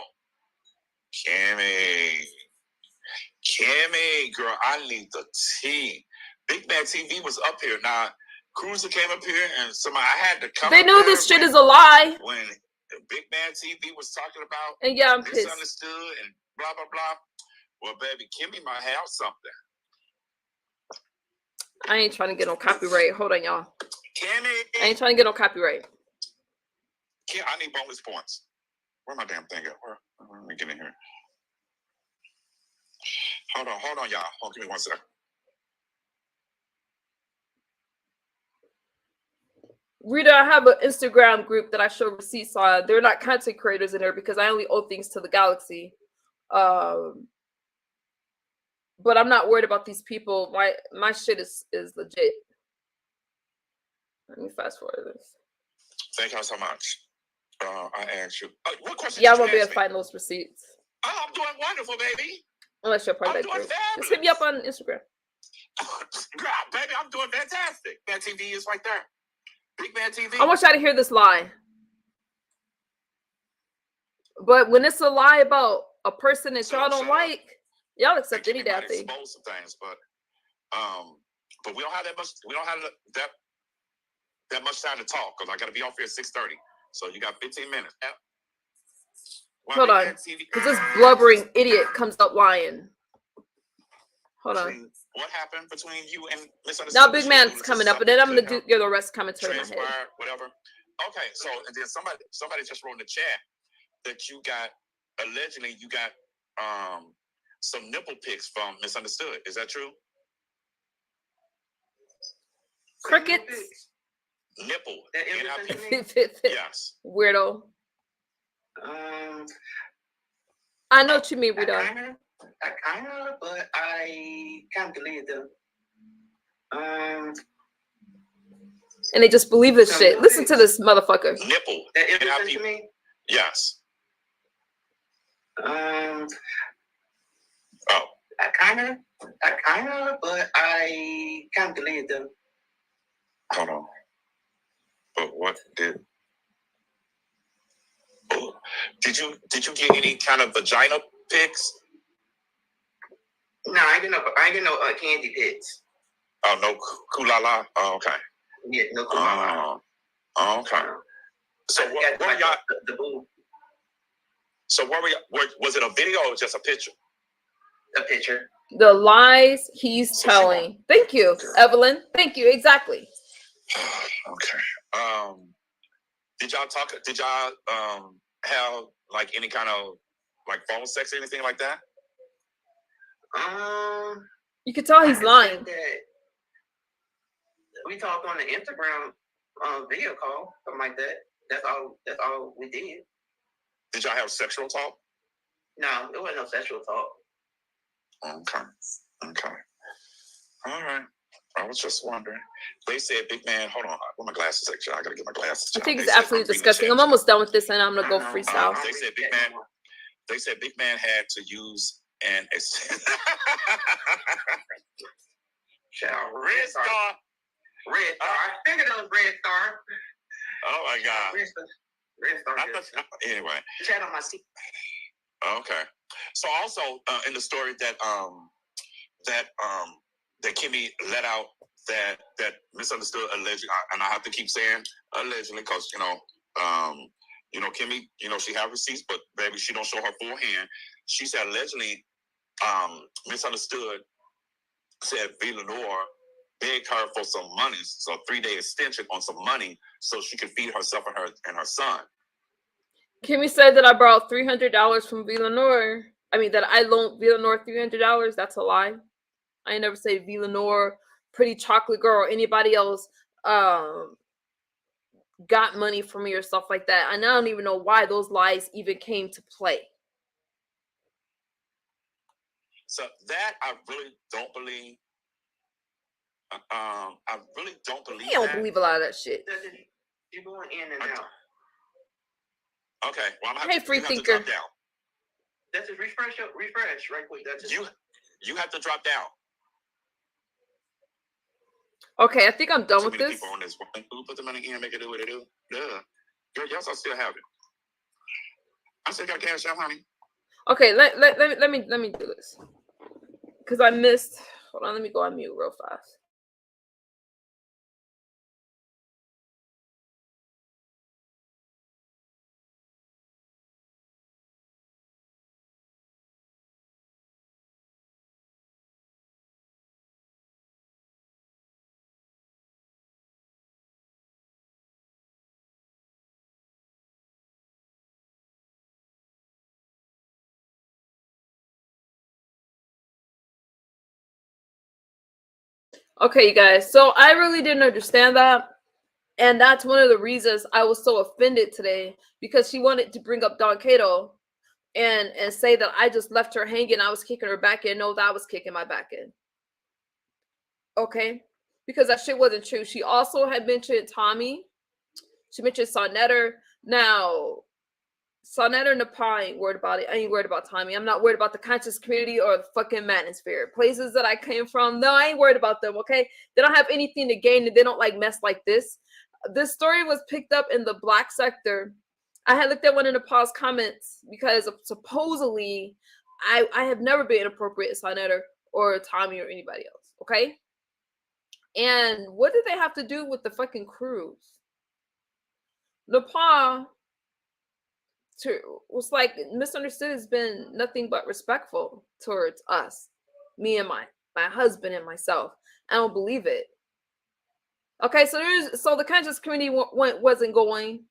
Kimmy, girl, I need the tea. Big Man TV was up here. Now, Cruiser came up here, and I had to come. They knew this shit is a lie. When Big Man TV was talking about, and yeah, I'm pissed. Misunderstood and blah blah blah. Well, baby, Kimmy might have something. I ain't trying to get no copyright. Hold on, y'all. Kimmy, I ain't trying to get no copyright. I need bonus points. Where my damn thing at? Let me get in here. Hold on, y'all. Give me 1 second. Rita, I have an Instagram group that I show receipts on. They're not content creators in there because I only owe things to the galaxy. But I'm not worried about these people. My shit is legit. Let me fast forward this. Thank y'all so much. I asked you. What question? Yeah, did I'm gonna you be able ask to me? find those receipts. Oh, I'm doing wonderful, baby. Unless you're part of I'm that doing group. fabulous. Just hit me up on Instagram. Girl, baby, I'm doing fantastic. Man TV is right there. Big Man TV. I want y'all to hear this lie. But when it's a lie about a person that y'all don't like, y'all accept any damn thing. Expose some things, but we don't have that much. We don't have that much time to talk because I got to be off here at 6:30. So you got 15 minutes. Hold on, because this blubbering idiot comes up lying. Hold on. What happened between you and Misunderstood? Now Big Man's coming up, and then I'm gonna do the rest commentary in my head. Whatever. Okay, so and then somebody just wrote in the chat that you got allegedly some nipple pics from Misunderstood. Is that true? Crickets. Nipple. Yes. Weirdo. I know what you mean, Rita. I kind of, but I can't believe them. And they just believe this shit. Listen to this motherfucker. Nipple. That is to me? Yes. Oh. I kind of, but I can't believe them. Hold on. But what did? Oh, did you get any kind of vagina pics? No, I get no candy pics. Oh, no kulala. Oh, okay. Yeah, no kulala. Oh, okay. So what were y'all? The boo. So what were y'all? Was it a video or just a picture? A picture. The lies he's telling. Thank you, Evelyn. Thank you. Exactly. Okay. Did y'all have like any kind of like phone sex or anything like that? You could tell he's lying. We talked on the Instagram video call, something like that. That's all we did. Did y'all have sexual talk? No, it wasn't no sexual talk. Okay. All right. I was just wondering. They said, Big Man, hold on. Where my glasses at? I gotta get my glasses. I think it's absolutely disgusting. I'm almost done with this, and I'm gonna go freestyle. They said Big Man had to use an red star. Red star. I figured it was red star. Oh my God. Red star. Anyway. Chat on my seat. Okay. So also in the story that Kimmy let out that Misunderstood allegedly, and I have to keep saying allegedly because Kimmy, she have receipts, but baby, she don't show her full hand. She said allegedly, Misunderstood said Villanor begged her for some money, so a 3-day extension on some money, so she could feed herself and her son. Kimmy said that I borrowed $300 from Villanor. I mean, that I loaned Villanor $300. That's a lie. I ain't never say Villanor, Pretty Chocolate Girl, or anybody else got money from me or stuff like that. And I don't even know why those lies even came to play. So that I really don't believe. I really don't believe. You don't believe a lot of that shit. You're going in and out. Okay. Well, hey, free thinker. That's just refresh right quick. That's just... You have to drop down. Okay, I think I'm done with this. People on this. Who put the money in, make it do what it do? Duh. Yes, I still have it. I still got cash out, honey. Okay, let me do this because I missed. Hold on, let me go on mute real fast. Okay, you guys. So I really didn't understand that. And that's one of the reasons I was so offended today, because she wanted to bring up Don Cato and say that I just left her hanging. I was kicking her back in. No, that I was kicking my back in. Okay? Because that shit wasn't true. She also had mentioned Tommy. She mentioned Sonetter. Now, Sonetter and Nepal, I ain't worried about it. I ain't worried about Tommy. I'm not worried about the conscious community or the fucking manosphere. Places that I came from, no, I ain't worried about them, okay? They don't have anything to gain and they don't like mess like this. This story was picked up in the black sector. I had looked at one of Nepal's comments because supposedly I have never been inappropriate with Sonetter or Tommy or anybody else, okay? And what did they have to do with the fucking cruise? Nepal was like misunderstood has been nothing but respectful towards us, me and my husband and myself. I don't believe it. Okay, so the conscious community wasn't going.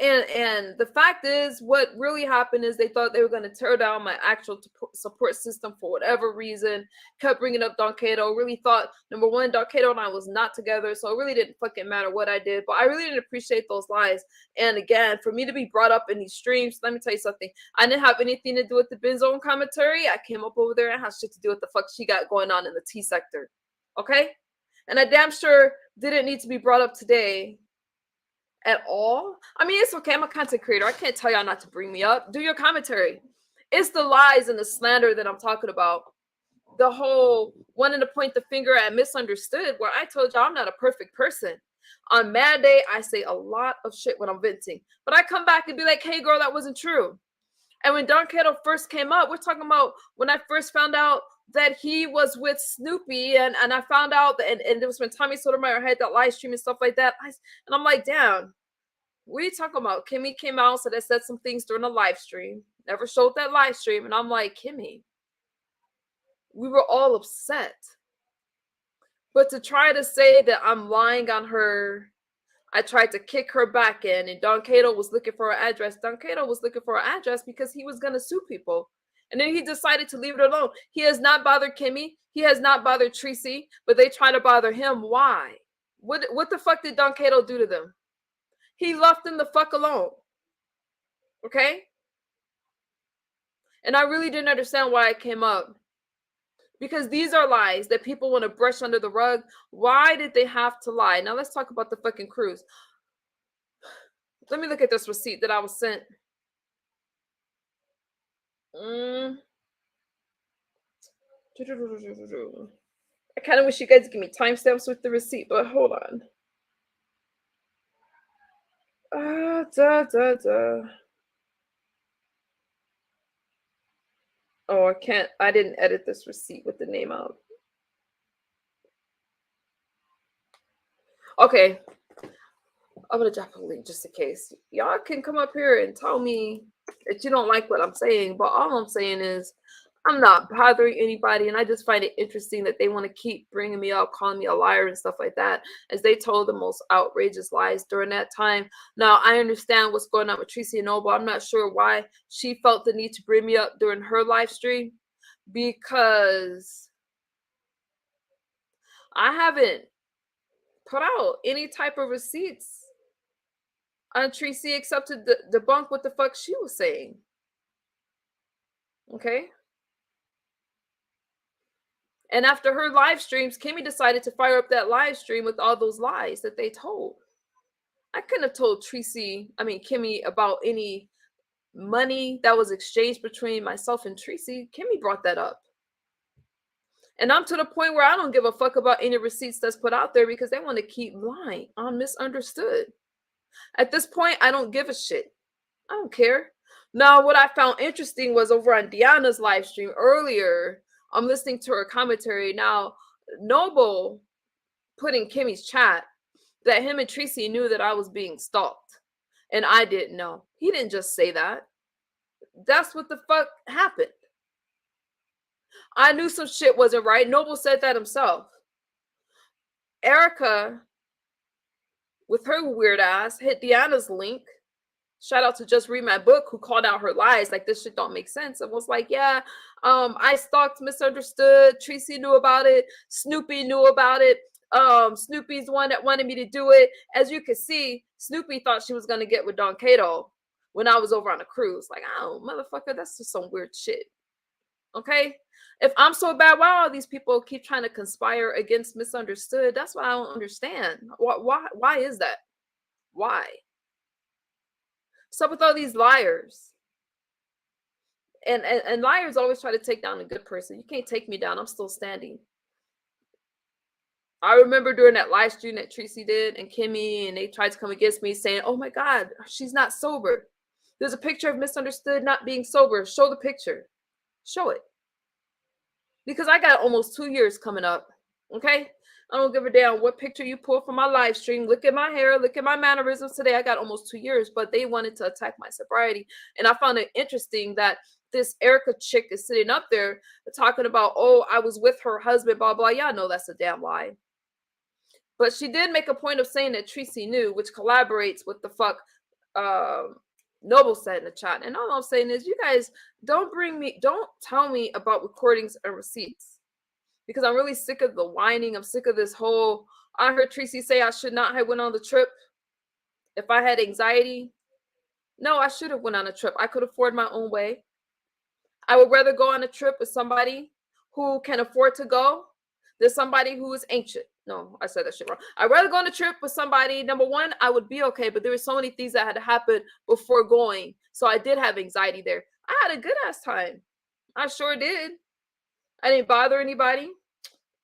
And the fact is, what really happened is they thought they were going to tear down my actual support system for whatever reason. Kept bringing up Don Cato. Really thought, number one, Don Cato and I was not together, so it really didn't fucking matter what I did. But I really didn't appreciate those lies. And again, for me to be brought up in these streams, let me tell you something. I didn't have anything to do with the bin zone commentary. I came up over there and had shit to do with the fuck she got going on in the T sector. Okay? And I damn sure didn't need to be brought up today at all. I mean, it's okay. I'm a content creator. I can't tell y'all not to bring me up. Do your commentary. It's the lies and the slander that I'm talking about. The whole wanting to point the finger at misunderstood, where I told y'all I'm not a perfect person. On Mad Day, I say a lot of shit when I'm venting, but I come back and be like, hey, girl, that wasn't true. And when Don Cato first came up, we're talking about when I first found out that he was with Snoopy, and I found out that, and it was when Tommy Sotomayor had that live stream and stuff like that. And I'm like, damn, what are you talking about? Kimmy came out, so they said some things during the live stream. Never showed that live stream. And I'm like, Kimmy, we were all upset. But to try to say that I'm lying on her, I tried to kick her back in, and Don Cato was looking for her address. Don Cato was looking for her address because he was going to sue people. And then he decided to leave it alone. He has not bothered Kimmy. He has not bothered Tracy, but they try to bother him. Why? What the fuck did Don Cato do to them? He left them the fuck alone. Okay? And I really didn't understand why I came up. Because these are lies that people want to brush under the rug. Why did they have to lie? Now let's talk about the fucking cruise. Let me look at this receipt that I was sent. I kind of wish you guys give me timestamps with the receipt, but hold on. Oh, I can't. I didn't edit this receipt with the name out. Okay. I'm going to drop a link just in case. Y'all can come up here and tell me that you don't like what I'm saying, but all I'm saying is I'm not bothering anybody, and I just find it interesting that they want to keep bringing me up, calling me a liar and stuff like that, as they told the most outrageous lies during that time. Now, I understand what's going on with Tracy and Noble. I'm not sure why she felt the need to bring me up during her live stream, because I haven't put out any type of receipts on Tracy except to debunk what the fuck she was saying. Okay? And after her live streams, Kimmy decided to fire up that live stream with all those lies that they told. I couldn't have told Kimmy about any money that was exchanged between myself and Tracy. Kimmy brought that up. And I'm to the point where I don't give a fuck about any receipts that's put out there because they want to keep lying on misunderstood. At this point, I don't give a shit. I don't care. Now, what I found interesting was over on Deanna's live stream earlier, I'm listening to her commentary. Now, Noble put in Kimmy's chat that him and Tracy knew that I was being stalked. And I didn't know. He didn't just say that. That's what the fuck happened. I knew some shit wasn't right. Noble said that himself. Erica, with her weird ass, hit Deanna's link. Shout out to Just Read My Book, who called out her lies. Like, this shit don't make sense. And was like, yeah, I stalked, misunderstood. Tracy knew about it. Snoopy knew about it. Snoopy's the one that wanted me to do it. As you can see, Snoopy thought she was gonna get with Don Cato when I was over on a cruise. Like, oh, motherfucker, that's just some weird shit. Okay? If I'm so bad, why all these people keep trying to conspire against Misunderstood? That's what I don't understand. Why is that? Why? What's up with all these liars? And liars always try to take down a good person. You can't take me down. I'm still standing. I remember during that live stream that Tracy did and Kimmy, and they tried to come against me saying, oh my God, she's not sober. There's a picture of Misunderstood not being sober. Show the picture. Show it. Because I got almost 2 years coming up. Okay? I don't give a damn what picture you pull from my live stream. Look at my hair. Look at my mannerisms today. I got almost 2 years, but they wanted to attack my sobriety. And I found it interesting that this Erica chick is sitting up there talking about, oh, I was with her husband, blah, blah. Y'all know that's a damn lie. But she did make a point of saying that Tracy knew, which collaborates with the fuck Noble said in the chat. And all I'm saying is, you guys don't tell me about recordings and receipts, because I'm really sick of the whining. I'm sick of this whole, I heard Tracy say I should not have went on the trip if I had anxiety. No, I should have went on a trip. I could afford my own way. I would rather go on a trip with somebody who can afford to go than somebody who is anxious. No, I said that shit wrong. I'd rather go on a trip with somebody. Number one, I would be okay, but there were so many things that had to happen before going. So I did have anxiety there. I had a good ass time. I sure did. I didn't bother anybody.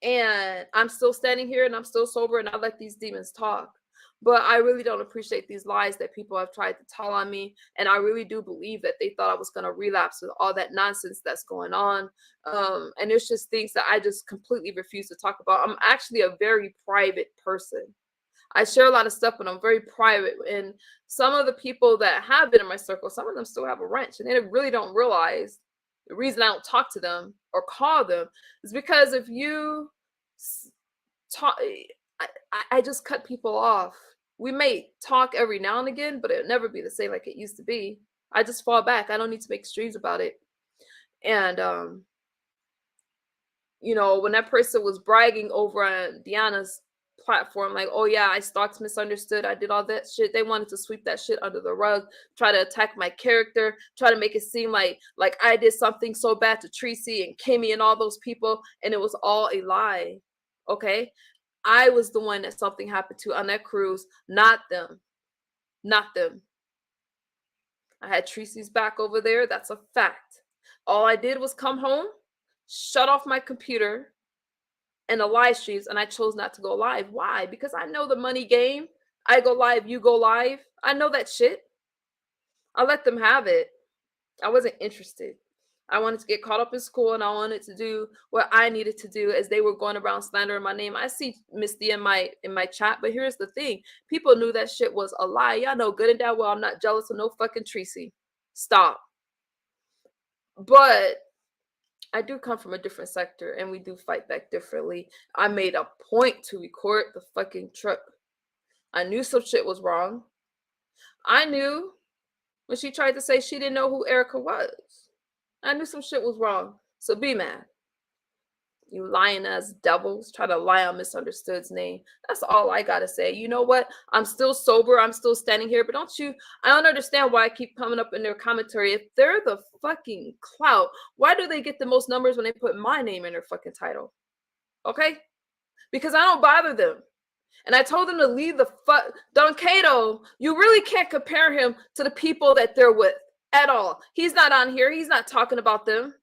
And I'm still standing here and I'm still sober, and I let these demons talk. But I really don't appreciate these lies that people have tried to tell on me. And I really do believe that they thought I was going to relapse with all that nonsense that's going on. And there's just things that I just completely refuse to talk about. I'm actually a very private person. I share a lot of stuff, but I'm very private. And some of the people that have been in my circle, some of them still have a wrench, and they really don't realize the reason I don't talk to them or call them is because if you talk, I just cut people off. We may talk every now and again, but it'll never be the same like it used to be. I just fall back. I don't need to make streams about it. And you know, when that person was bragging over on Deanna's platform, like, oh yeah, I stalked Misunderstood, I did all that shit, they wanted to sweep that shit under the rug, try to attack my character, try to make it seem like I did something so bad to Tracy and Kimmy and all those people, and it was all a lie. Okay, I was the one that something happened to on that cruise, not them. Not them. I had Tracy's back over there. That's a fact. All I did was come home, shut off my computer and the live streams, and I chose not to go live. Why? Because I know the money game. I go live, you go live. I know that shit. I let them have it. I wasn't interested. I wanted to get caught up in school, and I wanted to do what I needed to do as they were going around slandering my name. I see Misty in my chat, but here's the thing. People knew that shit was a lie. Y'all know good and damn well I'm not jealous of no fucking Tracy. Stop. But I do come from a different sector, and we do fight back differently. I made a point to record the fucking trip. I knew some shit was wrong. I knew when she tried to say she didn't know who Erica was. I knew some shit was wrong. So be mad. You lying ass devils try to lie on Misunderstood's name. That's all I gotta say. You know what? I'm still sober. I'm still standing here. But I don't understand why I keep coming up in their commentary. If they're the fucking clout, why do they get the most numbers when they put my name in their fucking title? Okay? Because I don't bother them. And I told them to leave the fuck. Don Cato, you really can't compare him to the people that they're with at all. He's not on here. He's not talking about them.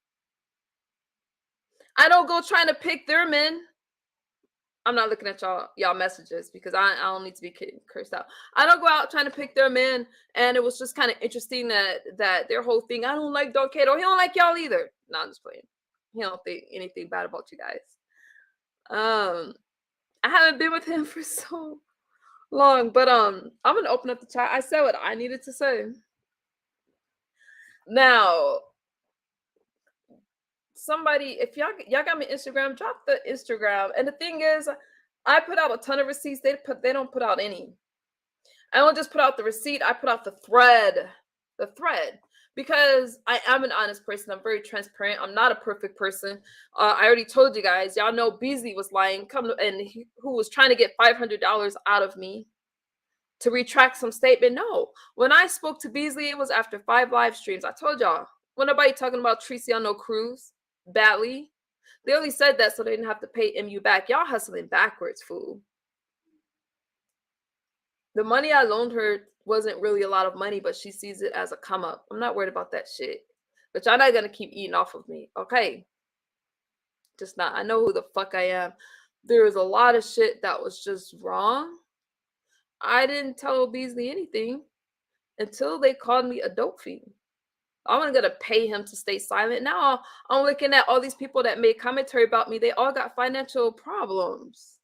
I don't go trying to pick their men. I'm not looking at y'all messages because I don't need to be cursed out. I don't go out trying to pick their men, and it was just kind of interesting that their whole thing. I don't like Don Cato. He don't like y'all either. No, I'm just playing. He don't think anything bad about you guys. I haven't been with him for so long, but I'm gonna open up the chat. I said what I needed to say. Now, somebody, if y'all got me Instagram, drop the Instagram. And the thing is, I put out a ton of receipts. They don't put out any. I don't just put out the receipt. I put out the thread. because I am an honest person. I'm very transparent. I'm not a perfect person. I already told you guys. Y'all know Beasley was lying, who was trying to get $500 out of me to retract some statement. No, when I spoke to Beasley, it was after 5 live streams. I told y'all, when nobody talking about Tracy on no cruise badly. They only said that so they didn't have to pay MU back. Y'all hustling backwards, fool. The money I loaned her wasn't really a lot of money, but she sees it as a come up. I'm not worried about that shit. But y'all not gonna keep eating off of me, okay? Just not. I know who the fuck I am. There was a lot of shit that was just wrong. I didn't tell Beasley anything until they called me a dope fiend. I'm gonna pay him to stay silent. Now I'm looking at all these people that made commentary about me. They all got financial problems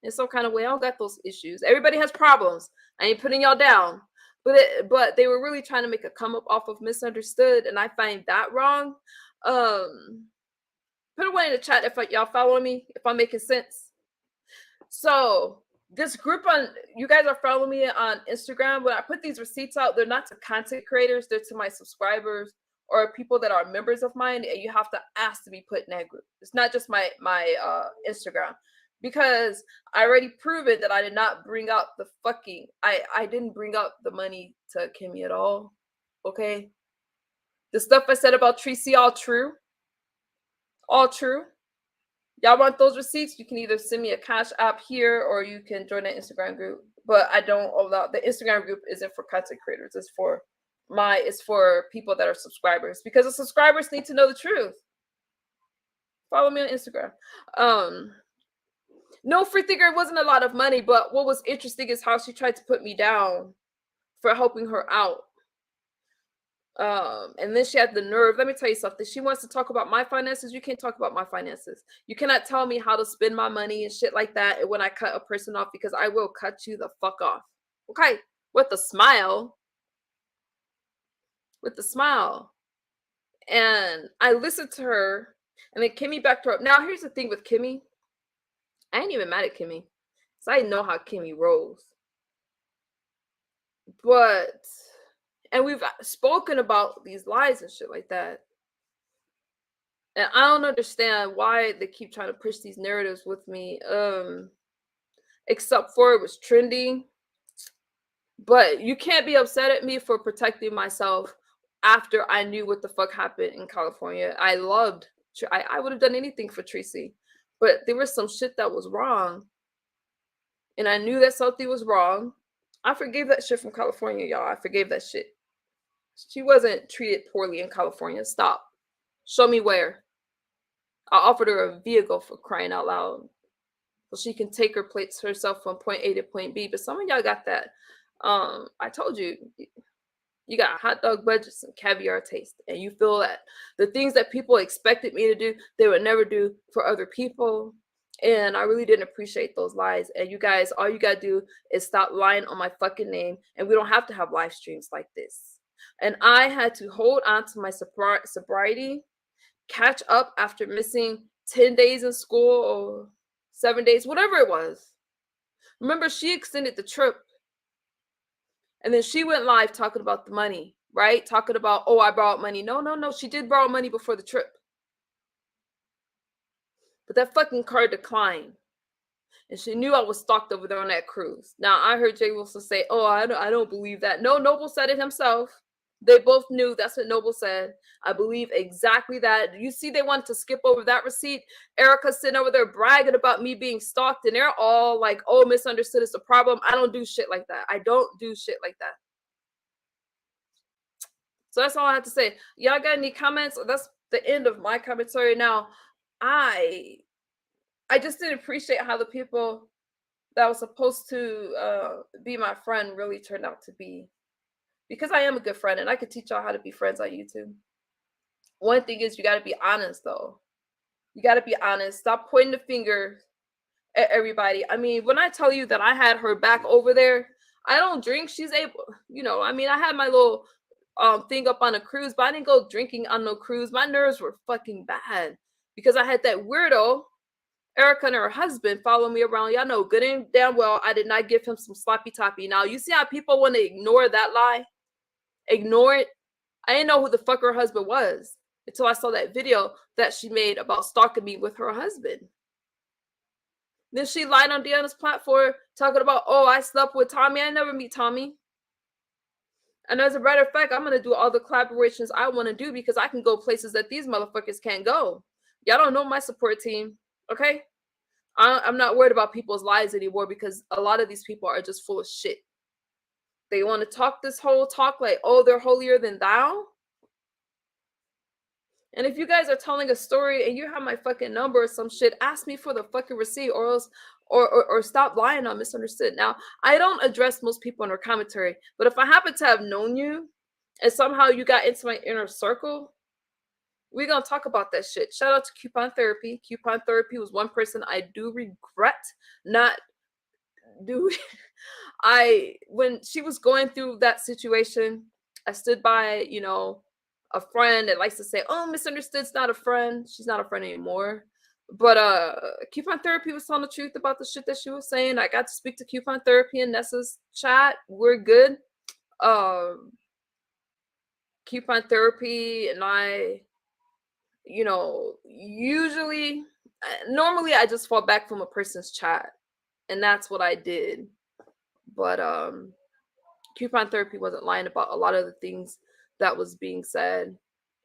in some kind of way. I don't got those issues. Everybody has problems. I ain't putting y'all down. But they were really trying to make a come up off of misunderstood, and I find that wrong. Put a one in the chat if y'all following me, if I'm making sense. So this group you guys are following me on Instagram. When I put these receipts out, they're not to content creators, they're to my subscribers or people that are members of mine, and you have to ask to be put in that group. It's not just my Instagram, because I already proven that I did not bring up the fucking I didn't bring up the money to Kimmy at all. Okay, the stuff I said about Tracy, all true. Y'all want those receipts? You can either send me a Cash App here or you can join the Instagram group. But I don't allow, the Instagram group isn't for content creators. It's for people that are subscribers, because the subscribers need to know the truth. Follow me on Instagram. No, free thinker, it wasn't a lot of money, but what was interesting is how she tried to put me down for helping her out. And then she had the nerve. Let me tell you something. She wants to talk about my finances. You can't talk about my finances. You cannot tell me how to spend my money and shit like that. And when I cut a person off, because I will cut you the fuck off. Okay, with a smile. With a smile. And I listened to her, and then Kimmy backed her up. Now here's the thing with Kimmy. I ain't even mad at Kimmy, so I know how Kimmy rolls. And we've spoken about these lies and shit like that. And I don't understand why they keep trying to push these narratives with me. Except for it was trending. But you can't be upset at me for protecting myself after I knew what the fuck happened in California. I would have done anything for Tracy. But there was some shit that was wrong. And I knew that something was wrong. I forgave that shit from California, y'all. I forgave that shit. She wasn't treated poorly in California. Stop. Show me where. I offered her a vehicle, for crying out loud, so she can take herself from point A to point B. But some of y'all got that. I told you, you got hot dog budgets and caviar taste, and you feel that the things that people expected me to do, they would never do for other people. And I really didn't appreciate those lies. And you guys, all you gotta do is stop lying on my fucking name, and we don't have to have live streams like this. And I had to hold on to my sobriety, catch up after missing 10 days in school or 7 days, whatever it was. Remember, she extended the trip. And then she went live talking about the money, right? Talking about, oh, I borrowed money. No. She did borrow money before the trip. But that fucking card declined. And she knew I was stalked over there on that cruise. Now, I heard Jay Wilson say, oh, I don't believe that. No, Noble said it himself. They both knew. That's what Noble said. I believe exactly that. You see, they wanted to skip over that receipt. Erica's sitting over there bragging about me being stalked, and they're all like, oh, misunderstood is the problem. I don't do shit like that. I don't do shit like that. So that's all I have to say. Y'all got any comments? That's the end of my commentary. Now, I just didn't appreciate how the people that was supposed to be my friend really turned out to be. Because I am a good friend, and I could teach y'all how to be friends on YouTube. One thing is, you got to be honest, though. You got to be honest. Stop pointing the finger at everybody. I mean, when I tell you that I had her back over there, I don't drink. She's able, I mean, I had my little thing up on a cruise, but I didn't go drinking on no cruise. My nerves were fucking bad because I had that weirdo Erica and her husband follow me around. Y'all know good and damn well I did not give him some sloppy toppy. Now, you see how people want to ignore that lie? Ignore it. I didn't know who the fuck her husband was until I saw that video that she made about stalking me with her husband. Then she lied on Deanna's platform talking about, oh, I slept with Tommy. I never meet Tommy. And as a matter of fact, I'm going to do all the collaborations I want to do because I can go places that these motherfuckers can't go. Y'all don't know my support team, okay? I'm not worried about people's lives anymore because a lot of these people are just full of shit. They want to talk this whole talk like, oh, they're holier than thou. And if you guys are telling a story and you have my fucking number or some shit, ask me for the fucking receipt or else or stop lying on Misunderstood. Now, I don't address most people in our commentary, but if I happen to have known you and somehow you got into my inner circle, we're gonna talk about that shit. Shout out to Coupon Therapy. Coupon Therapy was one person I do regret not doing. When she was going through that situation, I stood by, a friend that likes to say, oh, Misunderstood's not a friend. She's not a friend anymore. But Coupon Therapy was telling the truth about the shit that she was saying. I got to speak to Coupon Therapy in Nessa's chat. We're good. Coupon Therapy and I, normally I just fall back from a person's chat. And that's what I did. But Coupon Therapy wasn't lying about a lot of the things that was being said,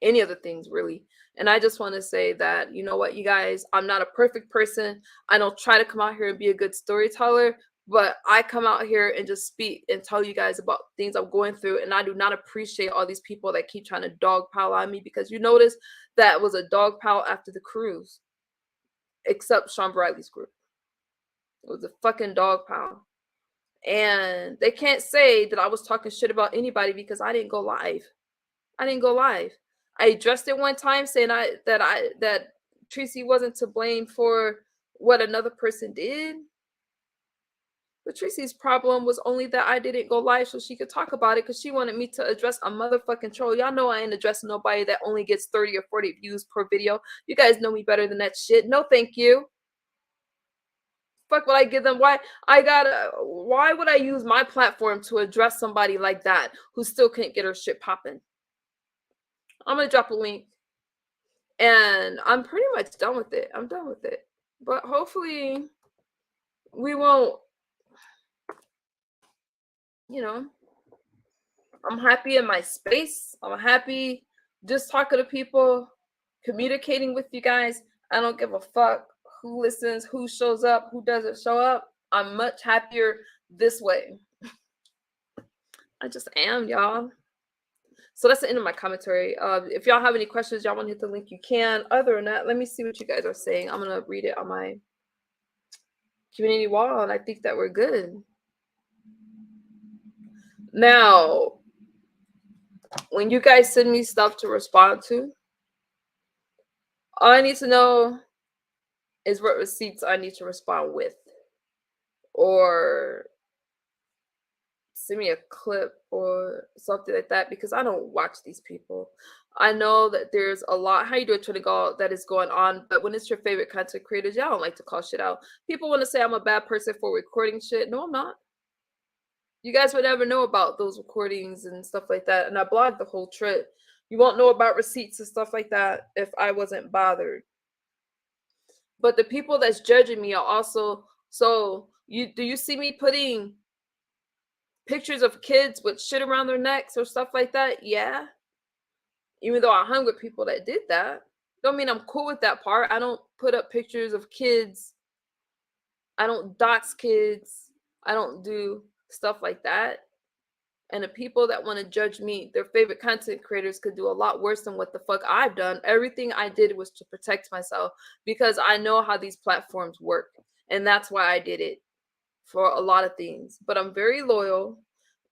any of the things really. And I just want to say that, you know what, you guys, I'm not a perfect person. I don't try to come out here and be a good storyteller, but I come out here and just speak and tell you guys about things I'm going through. And I do not appreciate all these people that keep trying to dogpile on me, because you notice that was a dogpile after the cruise, except Sean Bradley's group. It was a fucking dogpile. And they can't say that I was talking shit about anybody because I didn't go live. I addressed it one time saying that Tracy wasn't to blame for what another person did. But Tracy's problem was only that I didn't go live so she could talk about it because she wanted me to address a motherfucking troll. Y'all know I ain't addressing nobody that only gets 30 or 40 views per video. You guys know me better than that shit. No, thank you. Fuck would I give them? Why would I use my platform to address somebody like that who still can't get her shit popping? I'm gonna drop a link. And I'm pretty much done with it. I'm done with it. But hopefully we won't, I'm happy in my space. I'm happy just talking to people, communicating with you guys. I don't give a fuck who listens, who shows up, who doesn't show up. I'm much happier this way. I just am, y'all. So that's the end of my commentary. If y'all have any questions, y'all want to hit the link, you can. Other than that, let me see what you guys are saying. I'm going to read it on my community wall, and I think that we're good. Now, when you guys send me stuff to respond to, all I need to know is what receipts I need to respond with. Or send me a clip or something like that, because I don't watch these people. I know that there's a lot, how you doing, Trinidad, that is going on, but when it's your favorite content creators, y'all don't like to call shit out. People want to say I'm a bad person for recording shit. No, I'm not. You guys would never know about those recordings and stuff like that. And I blogged the whole trip. You won't know about receipts and stuff like that if I wasn't bothered. But the people that's judging me are also, do you see me putting pictures of kids with shit around their necks or stuff like that? Yeah. Even though I hung with people that did that. Don't mean I'm cool with that part. I don't put up pictures of kids. I don't dox kids. I don't do stuff like that. And the people that want to judge me, their favorite content creators, could do a lot worse than what the fuck I've done. Everything I did was to protect myself because I know how these platforms work. And that's why I did it for a lot of things. But I'm very loyal.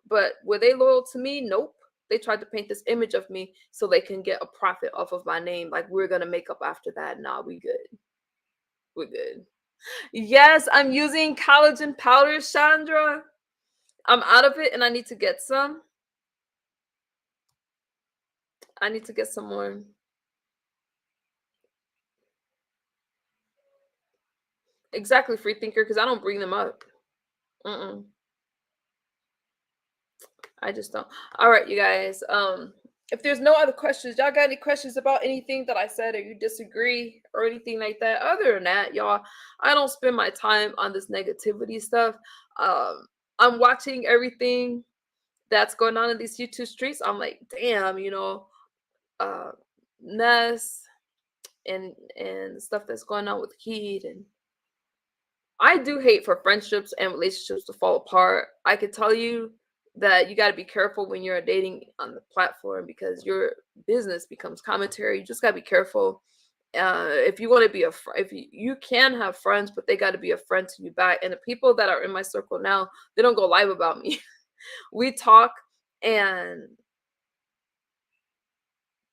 But were they loyal to me? Nope. They tried to paint this image of me so they can get a profit off of my name. Like, we're going to make up after that. Nah, we good. We're good. Yes, I'm using collagen powder, Chandra. I'm out of it and I need to get some. I need to get some more. Exactly, free thinker, because I don't bring them up. I just don't. All right, you guys. if there's no other questions, y'all got any questions about anything that I said, or you disagree or anything like that? Other than that, y'all, I don't spend my time on this negativity stuff. I'm watching everything that's going on in these YouTube streets. I'm like, damn, uh, Ness and stuff that's going on with Heat, and I do hate for friendships and relationships to fall apart. I could tell you that you got to be careful when you're dating on the platform, because your business becomes commentary. You just got to be careful. If you want to be if you can have friends, but they got to be a friend to you back. And the people that are in my circle now, they don't go live about me. We talk, and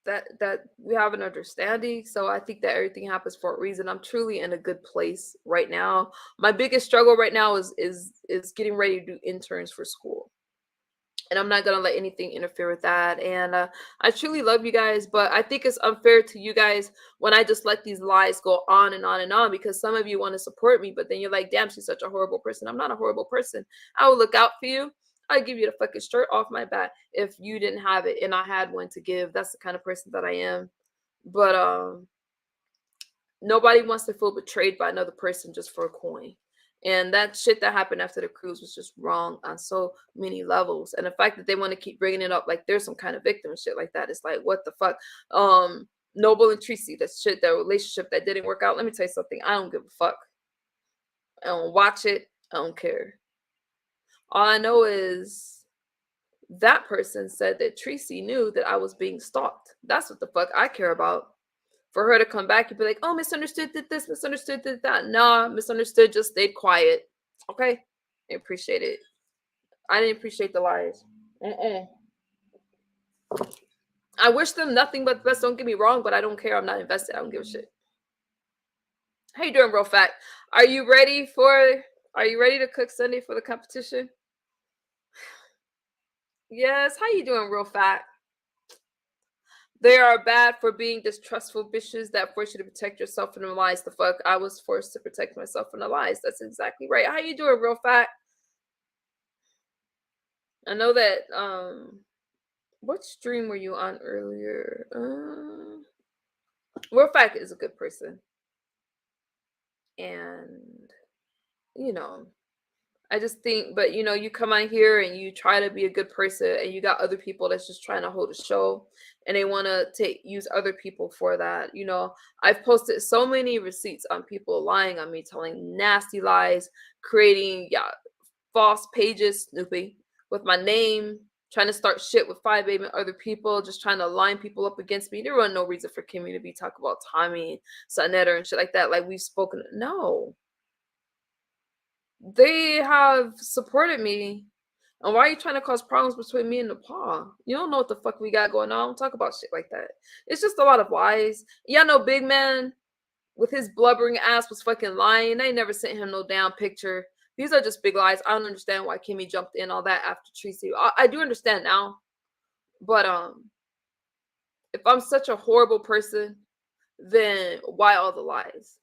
that we have an understanding. So I think that everything happens for a reason. I'm truly in a good place right now. My biggest struggle right now is getting ready to do interns for school, and I'm not gonna let anything interfere with that. And I truly love you guys, but I think it's unfair to you guys when I just let these lies go on and on and on, because some of you want to support me, but then you're like, damn, she's such a horrible person. I'm not a horrible person. I will look out for you. I'd give you the fucking shirt off my back if you didn't have it and I had one to give. That's the kind of person that I am. But nobody wants to feel betrayed by another person just for a coin. And that shit that happened after the cruise was just wrong on so many levels. And the fact that they want to keep bringing it up like there's some kind of victim and shit like that, it's like, what the fuck? Noble and Tracy, that shit, that relationship that didn't work out. Let me tell you something. I don't give a fuck. I don't watch it. I don't care. All I know is that person said that Tracy knew that I was being stalked. That's what the fuck I care about. For her to come back and be like, oh, misunderstood did this, misunderstood did that. Nah, misunderstood just stayed quiet. Okay? I appreciate it. I didn't appreciate the lies. I wish them nothing but the best. Don't get me wrong, but I don't care. I'm not invested. I don't give a shit. How you doing, Real Fat? Are you ready to cook Sunday for the competition? Yes. How you doing, Real Fat? They are bad for being distrustful bitches that force you to protect yourself from the lies. The fuck? I was forced to protect myself from the lies. That's exactly right. How you doing, Real Fat? I know that what stream were you on earlier? Real Fat is a good person. And I just think, but you come on here and you try to be a good person, and you got other people that's just trying to hold a show, and they want to use other people for that. I've posted so many receipts on people lying on me, telling nasty lies, creating false pages, snooping with my name, trying to start shit with 5 and other people, just trying to line people up against me. There was no reason for Kimmy to be talking about Tommy, Sonetta, and shit like that. Like we've spoken. No. They have supported me. And why are you trying to cause problems between me and Nepal? You don't know what the fuck we got going on. Don't talk about shit like that. It's just a lot of lies. Y'all know Big Man with his blubbering ass was fucking lying. They never sent him no damn picture. These are just big lies. I don't understand why Kimmy jumped in all that after Tracy. I do understand now. But if I'm such a horrible person, then why all the lies?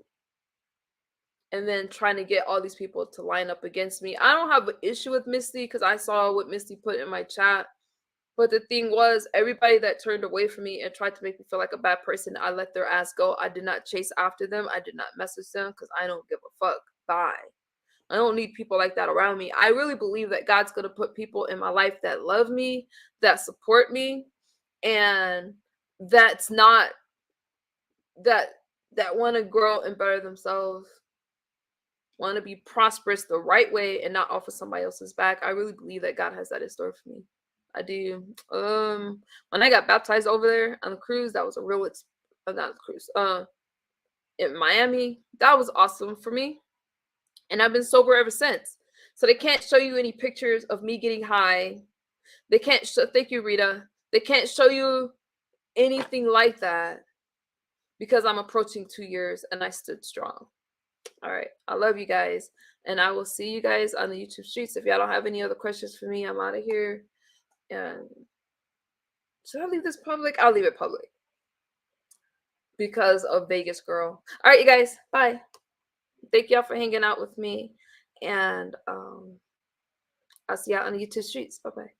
And then trying to get all these people to line up against me. I don't have an issue with Misty because I saw what Misty put in my chat. But the thing was, everybody that turned away from me and tried to make me feel like a bad person, I let their ass go. I did not chase after them. I did not message them because I don't give a fuck. Bye. I don't need people like that around me. I really believe that God's going to put people in my life that love me, that support me, and that's not that want to grow and better themselves, want to be prosperous the right way and not off of somebody else's back. I really believe that God has that in store for me. I do. When I got baptized over there on the cruise, that was a real not cruise. In Miami, that was awesome for me. And I've been sober ever since. So they can't show you any pictures of me getting high. They can't show, thank you, Rita. They can't show you anything like that because I'm approaching 2 years and I stood strong. All right. I love you guys. And I will see you guys on the YouTube streets. If y'all don't have any other questions for me, I'm out of here. And should I leave this public? I'll leave it public because of Vegas Girl. All right, you guys. Bye. Thank y'all for hanging out with me. And I'll see y'all on the YouTube streets. Bye-bye.